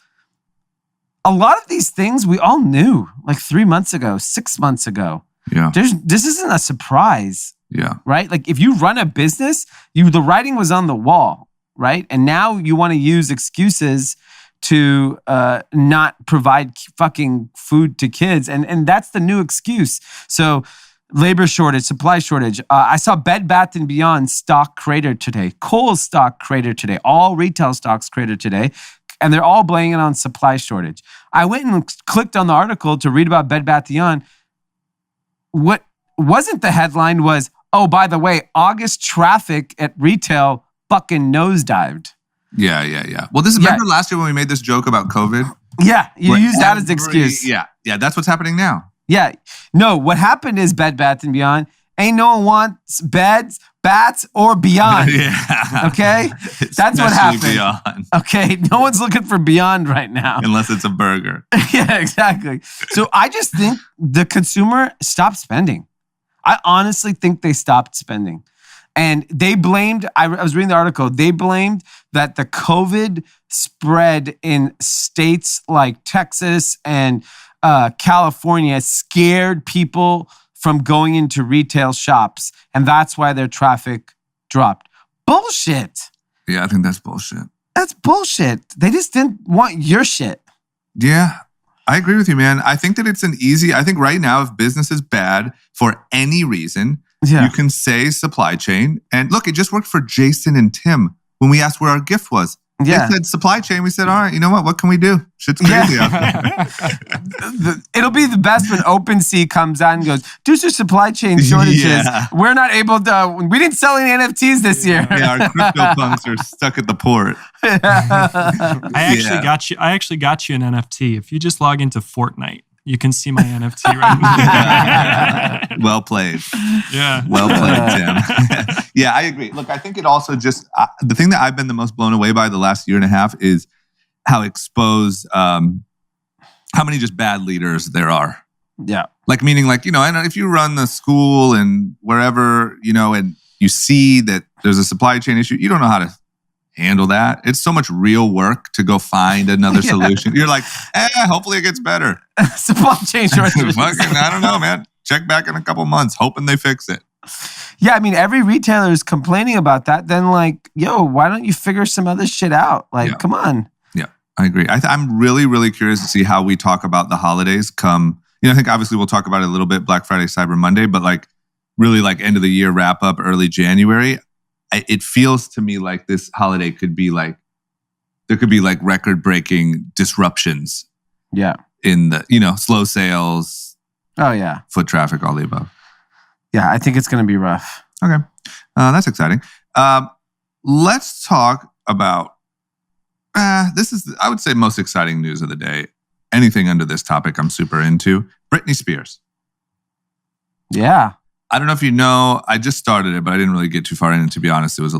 A lot of these things we all knew like 3 months ago, 6 months ago. Yeah. This isn't a surprise. Yeah. Right? Like, if you run a business, the writing was on the wall, right? And now you want to use excuses to not provide fucking food to kids. And that's the new excuse. So labor shortage, supply shortage. I saw Bed Bath & Beyond stock cratered today. Kohl's stock cratered today. All retail stocks cratered today. And they're all blaming it on supply shortage. I went and clicked on the article to read about Bed Bath & Beyond. What wasn't the headline was, oh, by the way, August traffic at retail fucking nosedived. Yeah. Well, remember last year when we made this joke about COVID? Yeah, you use that as an excuse. Yeah, that's what's happening now. Yeah. No, what happened is Bed Bath & Beyond, ain't no one wants beds, bats, or beyond. Yeah. Okay? That's what happened. Beyond. Okay? No one's looking for beyond right now. Unless it's a burger. Yeah, exactly. So I just think the consumer stopped spending. I honestly think they stopped spending. And they blamed, I was reading the article, they blamed that the COVID spread in states like Texas and California scared people from going into retail shops. And that's why their traffic dropped. Bullshit. Yeah, I think that's bullshit. That's bullshit. They just didn't want your shit. Yeah, I agree with you, man. I think that I think right now, if business is bad for any reason, you can say supply chain. And look, it just worked for Jason and Tim when we asked where our gift was. Yeah. They said supply chain. We said, all right, you know what? What can we do? Shit's crazy out there. It'll be the best when OpenSea comes out and goes, due to supply chain shortages, we're not able to, we didn't sell any NFTs this year. Yeah, our crypto punks are stuck at the port. I actually got you an NFT. If you just log into Fortnite, you can see my NFT right now. Well played. Yeah. Well played, Tim. Yeah, I agree. Look, I think it also just, the thing that I've been the most blown away by the last year and a half is how exposed, how many just bad leaders there are. Yeah. Like, meaning like, and if you run the school and wherever, and you see that there's a supply chain issue, you don't know how to handle that. It's so much real work to go find another solution. You're like, hopefully it gets better. Supply chain shortages. I don't know, man. Check back in a couple months, hoping they fix it. Yeah, I mean, every retailer is complaining about that. Then like, yo, why don't you figure some other shit out? Like, come on. Yeah, I agree. I'm really, really curious to see how we talk about the holidays come. I think obviously we'll talk about it a little bit, Black Friday, Cyber Monday, but like really like end of the year wrap up, early January. It feels to me like this holiday could be like, there could be like record breaking disruptions. Yeah. In the, slow sales. Oh yeah. Foot traffic, all the above. Yeah, I think it's going to be rough. Okay. That's exciting. Let's talk about, this is, I would say, most exciting news of the day. Anything under this topic I'm super into. Britney Spears. Yeah. I don't know if you know, I just started it, but I didn't really get too far in. And to be honest, it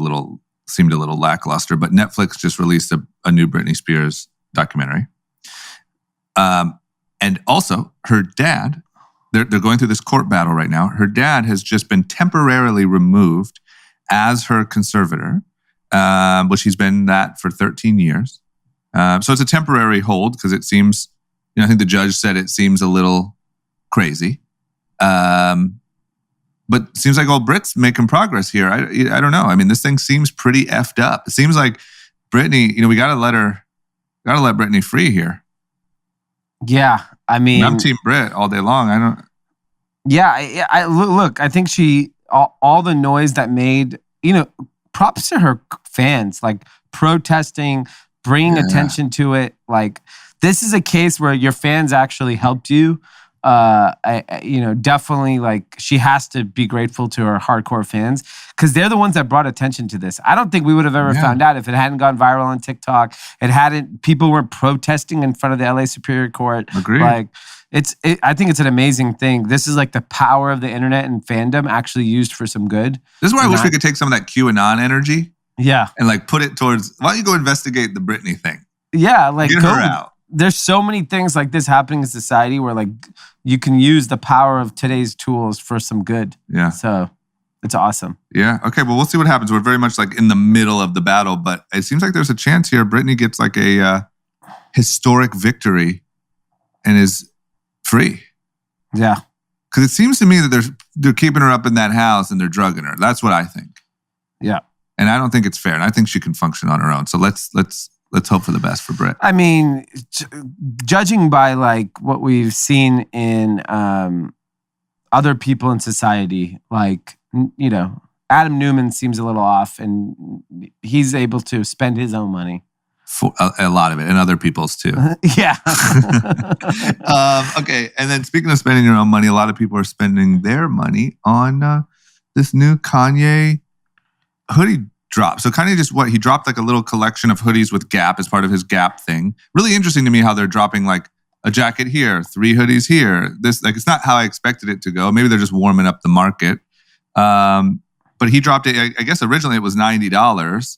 seemed a little lackluster. But Netflix just released a new Britney Spears documentary. And also, her dad, they're going through this court battle right now. Her dad has just been temporarily removed as her conservator, which he's been that for 13 years. So it's a temporary hold because it seems, I think the judge said it seems a little crazy. But seems like old Brit's making progress here. I don't know. I mean, this thing seems pretty effed up. It seems like Britney, we gotta let Britney free here. Yeah, I mean, I'm Team Brit all day long. I don't. Yeah, I look. I think she all the noise that made. Props to her fans, like protesting, bringing attention to it. Like this is a case where your fans actually helped you. Definitely like she has to be grateful to her hardcore fans because they're the ones that brought attention to this. I don't think we would have ever found out if it hadn't gone viral on TikTok. People weren't protesting in front of the LA Superior Court. Agreed. Like I think it's an amazing thing. This is like the power of the internet and fandom actually used for some good. This is why I wish we could take some of that QAnon energy. Yeah. And like put it towards, why don't you go investigate the Britney thing? Yeah. Like get her out. There's so many things like this happening in society where like you can use the power of today's tools for some good. Yeah. So it's awesome. Yeah. Okay. Well, we'll see what happens. We're very much like in the middle of the battle, but it seems like there's a chance here. Britney gets like a historic victory and is free. Yeah. Because it seems to me that they're keeping her up in that house and they're drugging her. That's what I think. Yeah. And I don't think it's fair. And I think she can function on her own. So let's hope for the best for Brit. I mean, judging by like what we've seen in other people in society, like, Adam Newman seems a little off and he's able to spend his own money. For a lot of it and other people's too. Yeah. Okay. And then speaking of spending your own money, a lot of people are spending their money on this new Kanye hoodie drop. So Kanye he dropped like a little collection of hoodies with Gap as part of his Gap thing. Really interesting to me how they're dropping like a jacket here, 3 hoodies here. This like it's not how I expected it to go. Maybe they're just warming up the market. But he dropped it. I guess originally it was $90,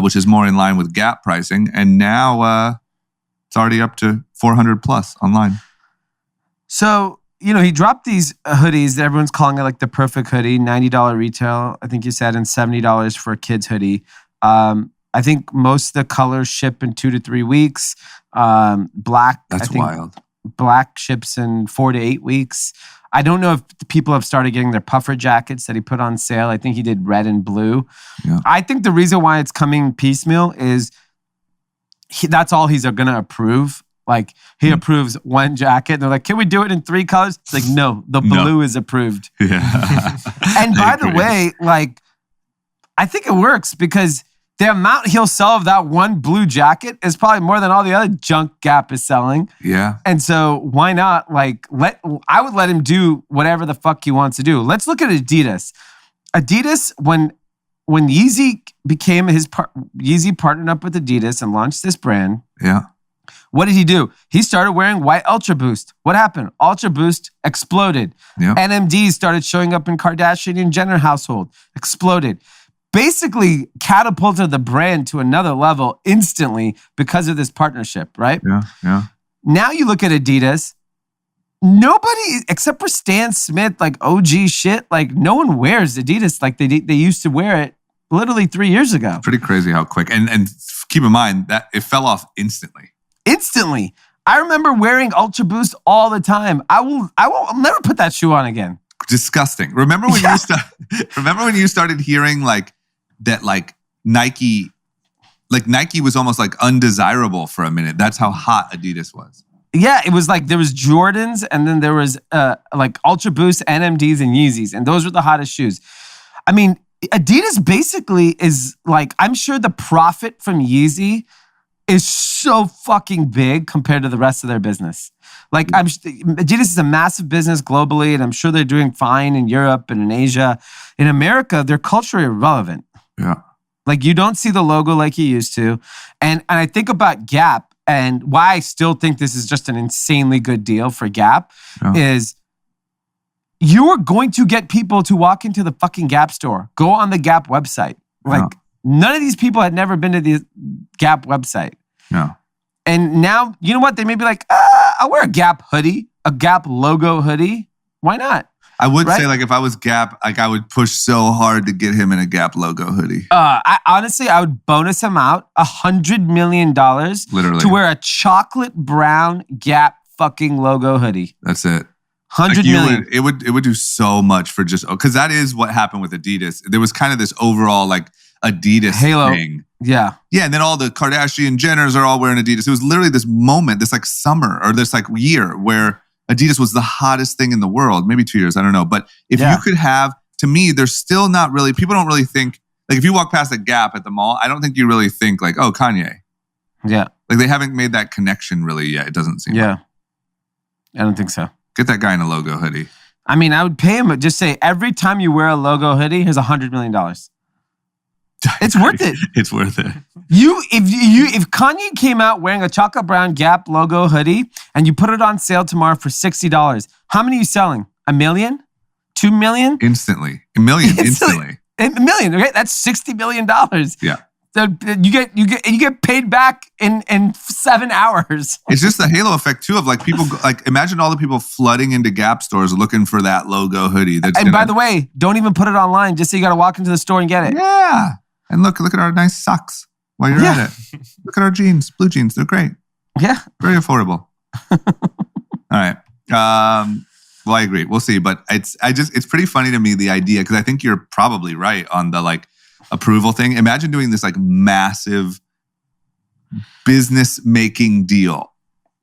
which is more in line with Gap pricing, and now it's already up to $400 plus online. So he dropped these hoodies that everyone's calling it like the perfect hoodie, $90 retail, I think you said, and $70 for a kid's hoodie. I think most of the colors ship in 2 to 3 weeks. Black, that's wild. Black ships in 4 to 8 weeks. I don't know if people have started getting their puffer jackets that he put on sale. I think he did red and blue. Yeah. I think the reason why it's coming piecemeal is that's all he's going to approve. Like he approves one jacket. They're like, can we do it in 3 colors? It's like, no, the blue is approved. Yeah. And by the way, like, I think it works because the amount he'll sell of that one blue jacket is probably more than all the other junk Gap is selling. Yeah. And so why not I would let him do whatever the fuck he wants to do. Let's look at Adidas. Adidas, when Yeezy became Yeezy partnered up with Adidas and launched this brand. Yeah. What did he do? He started wearing white Ultra Boost. What happened? Ultra Boost exploded. Yeah. NMDs started showing up in Kardashian and Jenner household. Exploded. Basically catapulted the brand to another level instantly because of this partnership, right? Yeah, yeah. Now you look at Adidas, nobody except for Stan Smith, like OG shit, like no one wears Adidas like they used to wear it literally 3 years ago. Pretty crazy how quick. And keep in mind that it fell off instantly. Instantly. I remember wearing Ultra Boost all the time. I'll never put that shoe on again. Disgusting. Remember when you started hearing like that like Nike was almost like undesirable for a minute. That's how hot Adidas was. Yeah, it was like there was Jordans and then there was like Ultra Boost, NMDs, and Yeezys. And those were the hottest shoes. I mean, Adidas basically is like, I'm sure the profit from Yeezy is so fucking big compared to the rest of their business. Like Adidas is a massive business globally, and I'm sure they're doing fine in Europe and in Asia. In America, they're culturally irrelevant. Yeah. Like you don't see the logo like you used to. And I think about Gap and why I still think this is just an insanely good deal for Gap is you are going to get people to walk into the fucking Gap store, go on the Gap website. Like none of these people had never been to the Gap website. No. And now, you know what? They may be like, I'll wear a Gap hoodie, a Gap logo hoodie. Why not? I would say like if I was Gap, like I would push so hard to get him in a Gap logo hoodie. I would bonus him out $100 million literally to wear a chocolate brown Gap fucking logo hoodie. That's it. 100 million. It would do so much for just because that is what happened with Adidas. There was kind of this overall like Adidas Halo thing. Yeah. Yeah, and then all the Kardashian Jenners are all wearing Adidas. It was literally this moment, this like summer or this like year where Adidas was the hottest thing in the world. Maybe 2 years, I don't know. But if you could have, to me, there's still not really, people don't really think, like if you walk past a Gap at the mall, I don't think you really think like, oh, Kanye. Yeah. Like they haven't made that connection really yet. It doesn't seem like. I don't think so. Get that guy in a logo hoodie. I mean, I would pay him, just say every time you wear a logo hoodie, here's $100 million. It's worth it. It's worth it. If Kanye came out wearing a chocolate brown Gap logo hoodie and you put it on sale tomorrow for $60, how many are you selling? 1 million? 2 million? Instantly. $1 million instantly. $1 million, right? That's $60 million. Yeah. So you get paid back in 7 hours. It's just the halo effect too of like people like imagine all the people flooding into Gap stores looking for that logo hoodie. By the way, don't even put it online. Just say you got to walk into the store and get it. Yeah. And look at our nice socks while you're at it. Look at our jeans, blue jeans. They're great. Yeah. Very affordable. All right. Well, I agree. We'll see. But it's pretty funny to me, the idea, because I think you're probably right on the like approval thing. Imagine doing this like massive business making deal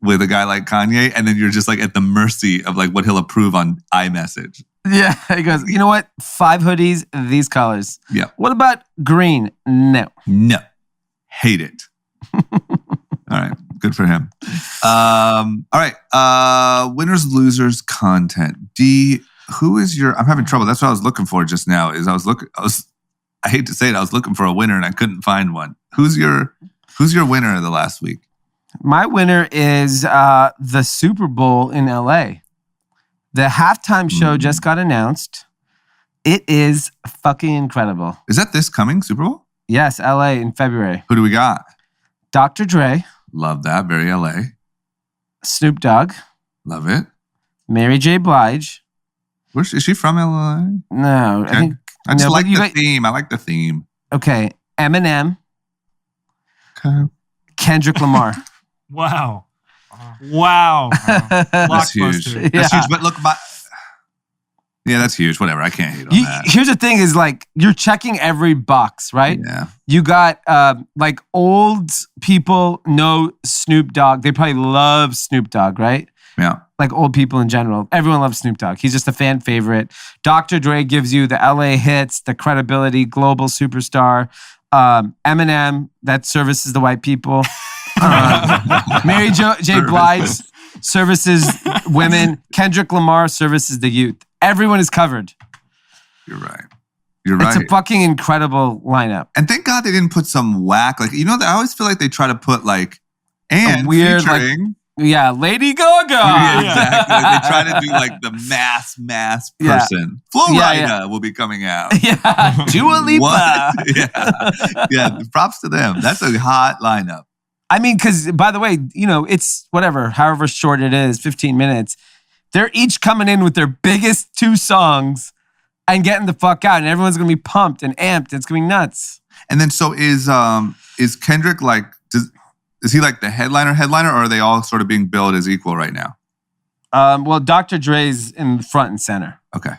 with a guy like Kanye, and then you're just like at the mercy of like what he'll approve on iMessage. Yeah, he goes, you know what? 5 hoodies, these colors. Yeah. What about green? No. Hate it. All right. Good for him. All right. Winners, losers, content. Dee, who is your, I'm having trouble. That's what I was looking for just now I hate to say it, I was looking for a winner and I couldn't find one. Who's your winner of the last week? My winner is the Super Bowl in LA. The halftime show just got announced. It is fucking incredible. Is that this coming Super Bowl? Yes, LA in February. Who do we got? Dr. Dre. Love that. Very LA. Snoop Dogg. Love it. Mary J. Blige. Is she from LA? No. Okay. I just like the theme. I like the theme. Okay. Eminem. Okay. Kendrick Lamar. Wow. That's huge. Yeah. That's huge. But look, that's huge. Whatever. I can't hate on that. Here's the thing is like, you're checking every box, right? Yeah. You got like old people know Snoop Dogg. They probably love Snoop Dogg, right? Yeah. Like old people in general. Everyone loves Snoop Dogg. He's just a fan favorite. Dr. Dre gives you the LA hits, the credibility, global superstar. Eminem, that services the white people. Mary J. Blige services women. Kendrick Lamar services the youth. Everyone is covered. You're right. It's a fucking incredible lineup. And thank God they didn't put some whack. Like, I always feel like they try to put like, and weird, featuring. Yeah, Lady Gaga. Yeah, exactly. Like they try to do like the mass person. Flo Rida will be coming out. Yeah. Dua Lipa. What? Yeah. Props to them. That's a hot lineup. I mean, because by the way, it's whatever, however short it is, 15 minutes. They're each coming in with their biggest 2 songs and getting the fuck out, and everyone's gonna be pumped and amped. It's gonna be nuts. And then, so is Kendrick like? Is he like the headliner, or are they all sort of being billed as equal right now? Well, Dr. Dre's in front and center. Okay.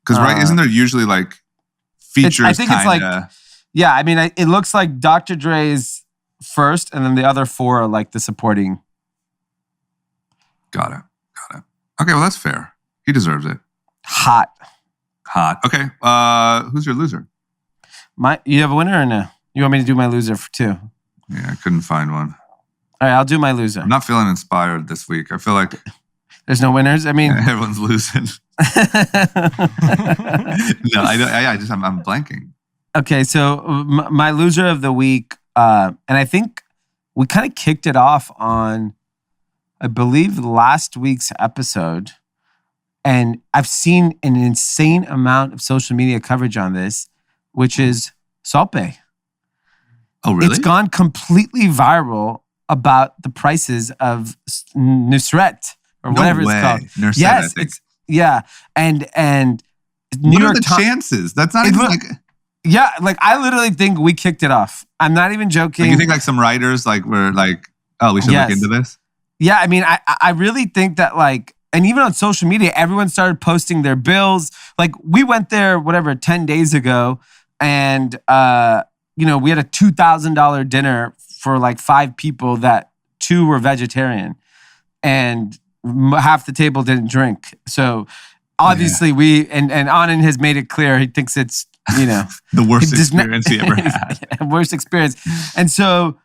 Because isn't there usually like features? I think it's like, yeah. I mean, it looks like Dr. Dre's first, and then the other 4 are like the supporting. Got it. Okay, well that's fair. He deserves it. Hot. Okay. Who's your loser? You have a winner or no? You want me to do my loser for 2? Yeah, I couldn't find one. All right, I'll do my loser. I'm not feeling inspired this week. I feel like there's no winners. I mean, everyone's losing. No, I'm blanking. Okay, so my loser of the week, and I think we kind of kicked it off on, I believe, last week's episode, and I've seen an insane amount of social media coverage on this, which is Salt Bae. Oh, really? It's gone completely viral about the prices of Nusret or whatever it's called. Nusret, yes, and New York Times. Chances? That's not even like. Yeah, like I literally think we kicked it off. I'm not even joking. Like you think like some writers like were like, oh, we should look into this? Yeah, I mean, I really think that like and even on social media, everyone started posting their bills. Like we went there, 10 days ago, and we had a $2,000 dinner for like 5 people that 2 were vegetarian, and half the table didn't drink. So obviously and Anand has made it clear he thinks it's the worst experience he ever had. Worst experience. And so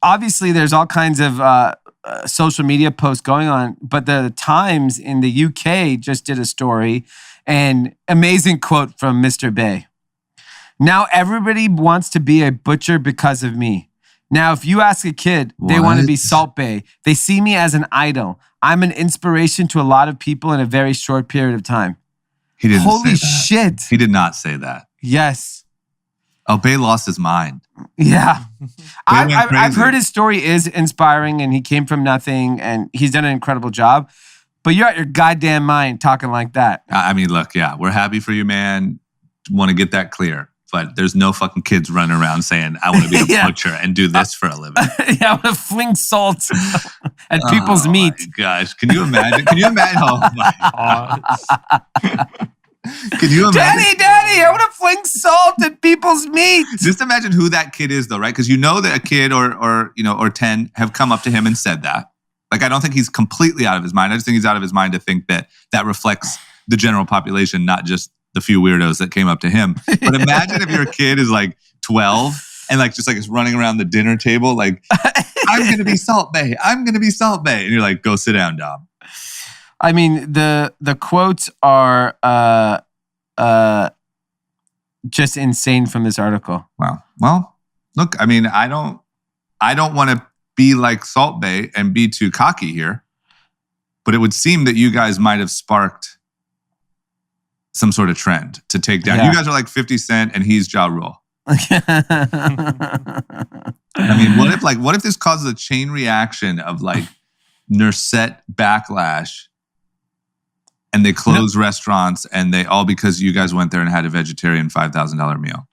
obviously there's all kinds of social media posts going on, but the Times in the UK just did a story, and amazing quote from Mr. Bay. "Now everybody wants to be a butcher because of me. Now, if you ask a kid, they want to be Salt Bae. They see me as an idol. I'm an inspiration to a lot of people in a very short period of time." He didn't Holy say that. shit. He did not say that. Yes. Oh, Bay lost his mind. Yeah. I've crazy. heard his story is inspiring, and he came from nothing, and he's done an incredible job. But you're out your goddamn mind talking like that. I mean, look, yeah, we're happy for you, man. Want to get that clear. But there's no fucking kids running around saying, I want to be a butcher and do this for a living. Yeah, I want to fling salt at people's meat. Oh, my gosh. Can you imagine? Oh, my God. Can you imagine? Daddy, I want to fling salt at people's meat. Just imagine who that kid is, though, right? Because you know that a kid or 10 have come up to him and said that. Like, I don't think he's completely out of his mind. I just think he's out of his mind to think that reflects the general population, not just the few weirdos that came up to him. But imagine if your kid is like 12 and is running around the dinner table like, I'm going to be Salt Bae. I'm going to be Salt Bae. And you're like, go sit down, Dom. I mean, the quotes are just insane from this article. Wow. Well, look, I mean, I don't want to be like Salt Bae and be too cocky here, but it would seem that you guys might have sparked some sort of trend to take down. Yeah. You guys are like 50 Cent and he's Ja Rule. I mean, what if this causes a chain reaction of like Nurset backlash, and they close restaurants, and they all because you guys went there and had a vegetarian $5,000 meal?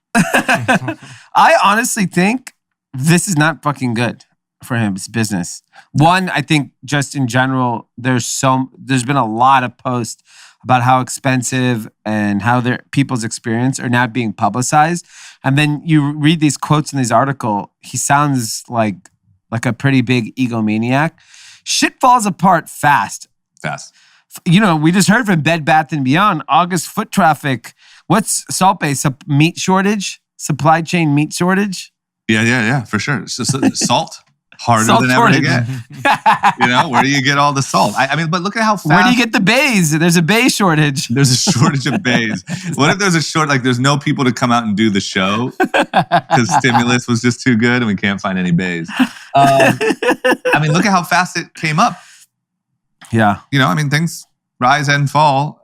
I honestly think this is not fucking good for him. It's business. One, I think just in general, there's been a lot of posts about how expensive and how people's experience are now being publicized. And then you read these quotes in this article, he sounds like a pretty big egomaniac. Shit falls apart fast. Fast. We just heard from Bed Bath & Beyond, August foot traffic. What's Salt Bae? Meat shortage? Supply chain meat shortage? Yeah, for sure. It's just salt. Harder Salt than shortage. ever to get. Where do you get all the salt? I mean, but look at how fast. Where do you get the bays? There's a bay shortage. There's a shortage of bays. What if there's there's no people to come out and do the show because stimulus was just too good and we can't find any bays? I mean, look at how fast it came up. Yeah. I mean, things rise and fall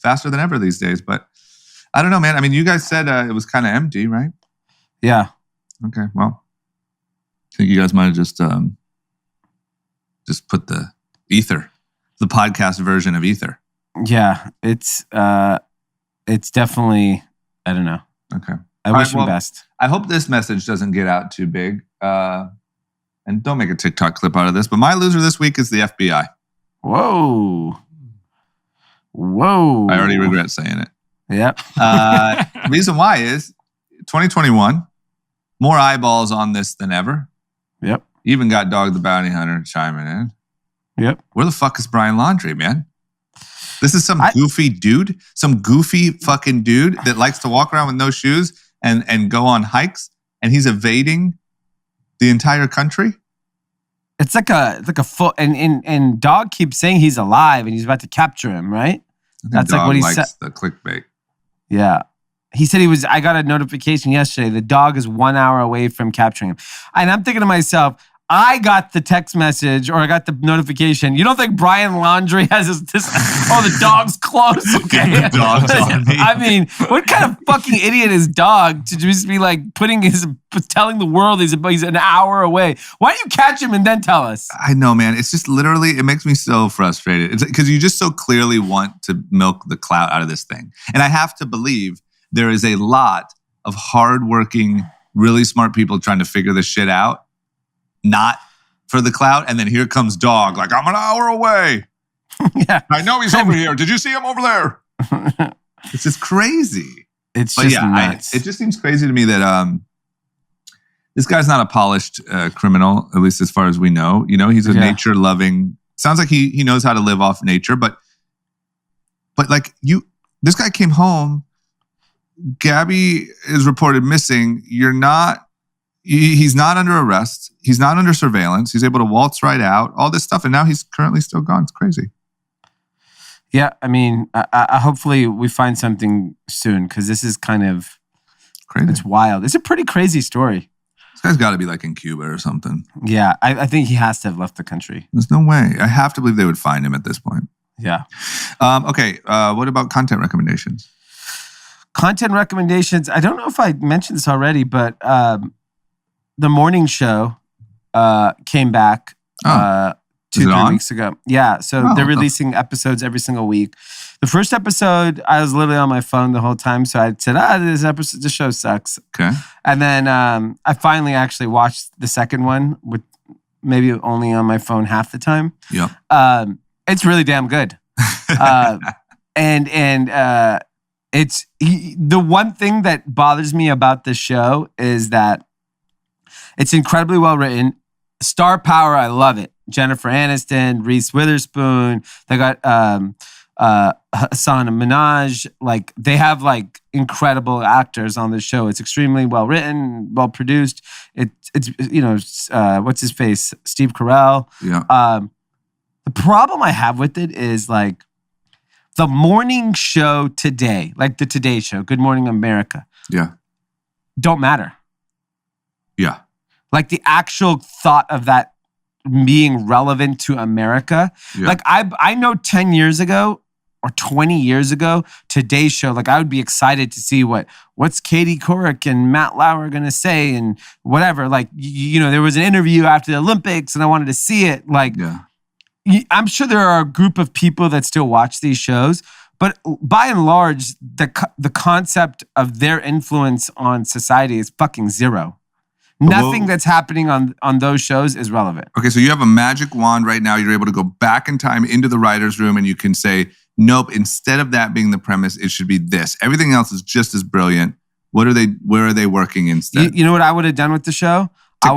faster than ever these days. But I don't know, man. I mean, you guys said it was kind of empty, right? Yeah. Okay, well. I think you guys might have just put the Ether, the podcast version of Ether. Yeah, it's definitely, I don't know. Okay. I wish him best. I hope this message doesn't get out too big. And don't make a TikTok clip out of this, but my loser this week is the FBI. Whoa. I already regret saying it. Yep. Reason why is 2021, more eyeballs on this than ever. Yep. Even got Dog the Bounty Hunter chiming in. Yep. Where the fuck is Brian Laundrie, man? This is some goofy dude, some goofy fucking dude that likes to walk around with no shoes and go on hikes, and he's evading the entire country. It's like a full and Dog keeps saying he's alive and he's about to capture him, right? That's like what he said. The clickbait. Yeah. He said I got a notification yesterday. The dog is 1 hour away from capturing him. And I'm thinking to myself, I got the text message or I got the notification. You don't think Brian Laundrie has this the dog's close? Okay. The dog's on me. I mean, what kind of fucking idiot is Dog to just be like telling the world he's an hour away? Why don't you catch him and then tell us? I know, man. It's just literally, it makes me so frustrated. It's because you just so clearly want to milk the clout out of this thing. And I have to believe there is a lot of hardworking, really smart people trying to figure this shit out, not for the clout, and then here comes Dog. Like, I'm an hour away. Yeah. I know he's over here. Did you see him over there? It's just crazy. It's just nuts. It just seems crazy to me that this guy's not a polished criminal, at least as far as we know. You know, he's a nature-loving. Sounds like he knows how to live off nature, but like this guy came home. Gabby is reported missing. He's not under arrest. He's not under surveillance. He's able to waltz right out. All this stuff, and now he's currently still gone. It's crazy. Yeah, I mean, I hopefully we find something soon because this is kind of crazy. It's wild. It's a pretty crazy story. This guy's got to be like in Cuba or something. Yeah, I think he has to have left the country. There's no way. I have to believe they would find him at this point. Yeah. Okay. What about content recommendations? Content recommendations. I don't know if I mentioned this already, but the morning show came back 2-3 weeks ago. Yeah, so they're releasing episodes every single week. The first episode, I was literally on my phone the whole time, so I said, this show sucks. Okay. And then I finally actually watched the second one, with maybe only on my phone half the time. Yeah. It's really damn good. And it's the one thing that bothers me about this show is that it's incredibly well written. Star power, I love it. Jennifer Aniston, Reese Witherspoon. They got Hassan Minaj. Like they have like incredible actors on the show. It's extremely well written, well produced. It's what's his face? Steve Carell. Yeah. The problem I have with it is like the morning show today, like the Today Show, Good Morning America. Yeah. Don't matter. Yeah. Like the actual thought of that being relevant to America. Yeah. Like I know 10 years ago or 20 years ago, Today's Show, like I would be excited to see what's Katie Couric and Matt Lauer going to say and whatever. Like, there was an interview after the Olympics and I wanted to see it. Like, I'm sure there are a group of people that still watch these shows, but by and large, the concept of their influence on society is fucking zero. Nothing that's happening on those shows is relevant. Okay, so you have a magic wand right now. You're able to go back in time into the writer's room and you can say, nope, instead of that being the premise, it should be this. Everything else is just as brilliant. Where are they working instead? You know what I would have done with the show? TikTok. I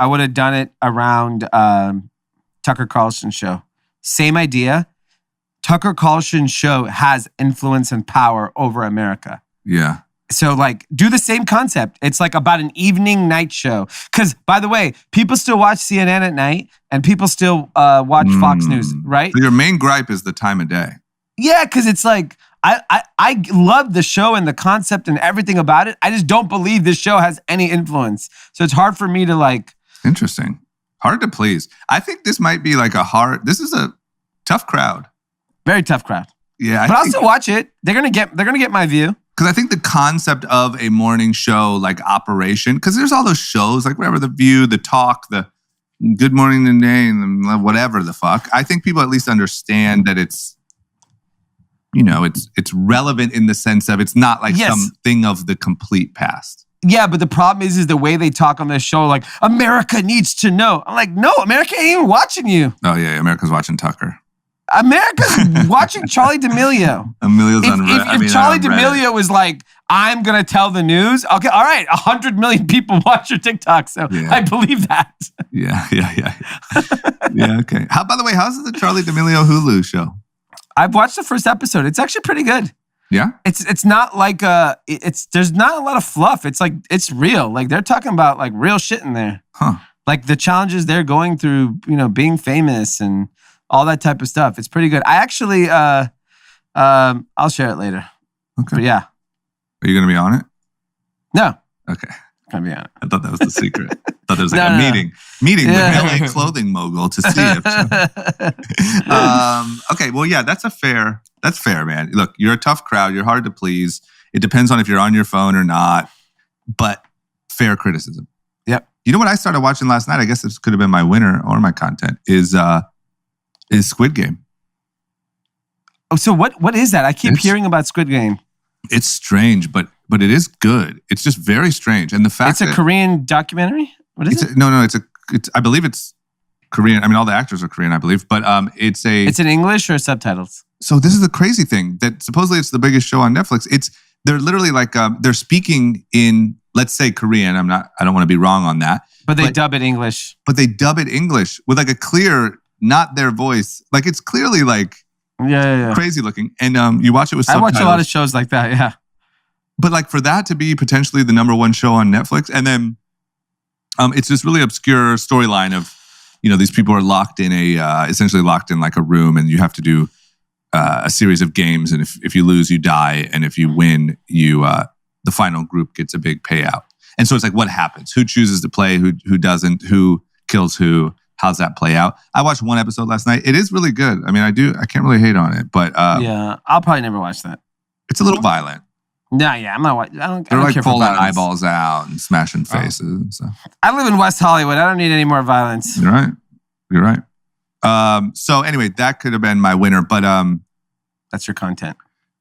would have done it around Tucker Carlson's show. Same idea. Tucker Carlson's show has influence and power over America. Yeah. So like do the same concept. It's like about an evening night show. Because by the way, people still watch CNN at night and people still watch Fox News, right? So your main gripe is the time of day. Yeah, because it's like I love the show and the concept and everything about it. I just don't believe this show has any influence. So it's hard for me to like. Interesting. Hard to please. I think this might be like this is a tough crowd. Very tough crowd. Yeah. But I'll still watch it. They're gonna get my view. Because I think the concept of a morning show like operation, because there's all those shows like whatever, The View, The Talk, the Good Morning Today, and whatever the fuck. I think people at least understand that it's relevant in the sense of it's not like something of the complete past. Yeah, but the problem is the way they talk on this show, like America needs to know. I'm like, no, America ain't even watching you. Oh yeah, America's watching Tucker. America's watching Charlie D'Amelio. If Charlie D'Amelio was like, I'm going to tell the news. Okay, all right. 100 million people watch your TikTok. So I believe that. Yeah. Yeah, okay. By the way, how's the Charlie D'Amelio Hulu show? I've watched the first episode. It's actually pretty good. Yeah? It's not like there's not a lot of fluff. It's like, it's real. Like they're talking about like real shit in there. Huh. Like the challenges they're going through, being famous and all that type of stuff. It's pretty good. I actually, I'll share it later. Okay. But yeah. Are you going to be on it? No. Okay. I'm going to be on it. I thought that was the secret. I thought there was like a meeting with LA clothing mogul to see it. Okay. Well, yeah, that's fair, man. Look, you're a tough crowd. You're hard to please. It depends on if you're on your phone or not, but fair criticism. Yep. You know what I started watching last night? I guess this could have been my winner or my content is Squid Game. Oh, so what is that? I keep hearing about Squid Game. It's strange, but it is good. It's just very strange. And the fact it's a Korean documentary? What is it? No, it's a I believe it's Korean. I mean, all the actors are Korean, I believe, but it's in English or subtitles? So this is the crazy thing that supposedly it's the biggest show on Netflix. They're literally like they're speaking in, let's say, Korean. I don't want to be wrong on that. But they dub it English. But they dub it English with like a clear, not their voice. Like it's clearly like crazy looking. And you watch it with subtitles. I watch a lot of shows like that, yeah. But like for that to be potentially the number one show on Netflix, and then it's this really obscure storyline of, these people are locked in essentially locked in like a room, and you have to do a series of games, and if you lose, you die, and if you win, the final group gets a big payout. And so it's like, what happens? Who chooses to play? Who doesn't? Who kills who? How's that play out? I watched one episode last night. It is really good. I mean, I can't really hate on it, but yeah, I'll probably never watch that. It's a little violent. Nah, yeah, I'm not watching. They're like pulling eyeballs out and smashing faces and stuff. I live in West Hollywood. I don't need any more violence. You're right. So anyway, that could have been my winner, but that's your content.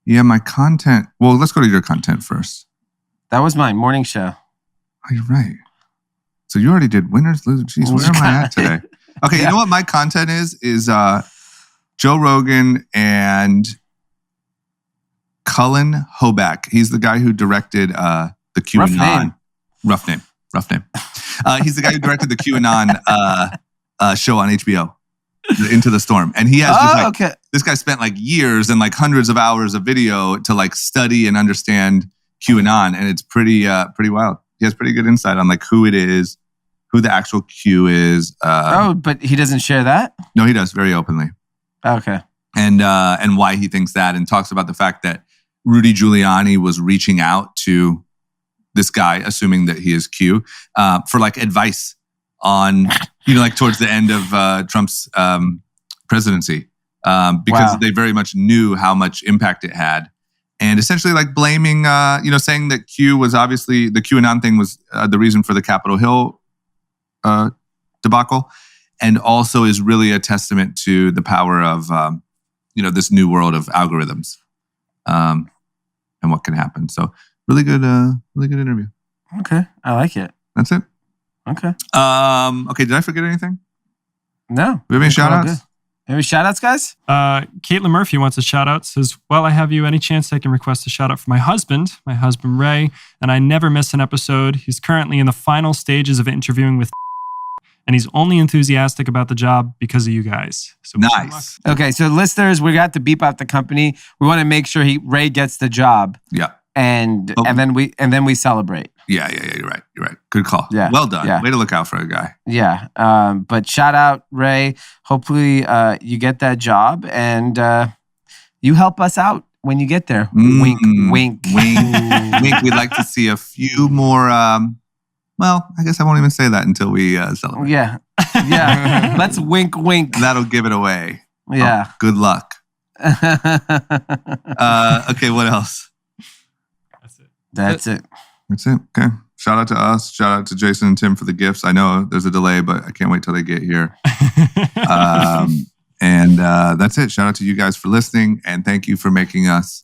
Yeah, my content. Well, let's go to your content first. That was my morning show. Oh, you're right. So you already did winners, losers. Jeez, where am I at today? Okay, You know what my content is Joe Rogan and Cullen Hoback. He's the guy who directed the QAnon. Rough name. He's the guy who directed the QAnon show on HBO, Into the Storm. And he has this guy spent like years and like hundreds of hours of video to like study and understand QAnon, and it's pretty wild. He has pretty good insight on like who it is, who the actual Q is. But he doesn't share that? No, he does very openly. Okay. And why he thinks that, and talks about the fact that Rudy Giuliani was reaching out to this guy, assuming that he is Q, for like advice on, like towards the end of Trump's presidency, because they very much knew how much impact it had. And essentially like blaming, saying that Q was obviously, the QAnon thing was the reason for the Capitol Hill debacle, and also is really a testament to the power of, this new world of algorithms and what can happen. So really good interview. Okay. I like it. That's it. Okay. Okay. Did I forget anything? No. Do we have any shout outs? Any shout outs, guys? Caitlin Murphy wants a shout out. Says, well, I have you. Any chance I can request a shout out for my husband Ray, and I never miss an episode. He's currently in the final stages of interviewing with and he's only enthusiastic about the job because of you guys. So nice. Okay, so listeners, we got to beep out the company. We want to make sure Ray gets the job. Yeah. And then we celebrate. Yeah, you're right. Good call. Yeah. Well done. Yeah. Way to look out for a guy. Yeah. But shout out, Ray. Hopefully you get that job and you help us out when you get there. Wink, wink. Wink. We'd like to see a few more, well, I guess I won't even say that until we celebrate. Yeah. Let's wink, wink. That'll give it away. Yeah. Oh, good luck. Okay, what else? That's it. Okay. Shout out to us. Shout out to Jason and Tim for the gifts. I know there's a delay, but I can't wait till they get here. And that's it. Shout out to you guys for listening. And thank you for making us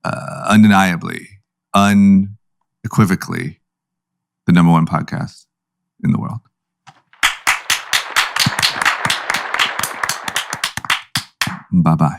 undeniably, unequivocally the number one podcast in the world. Bye-bye.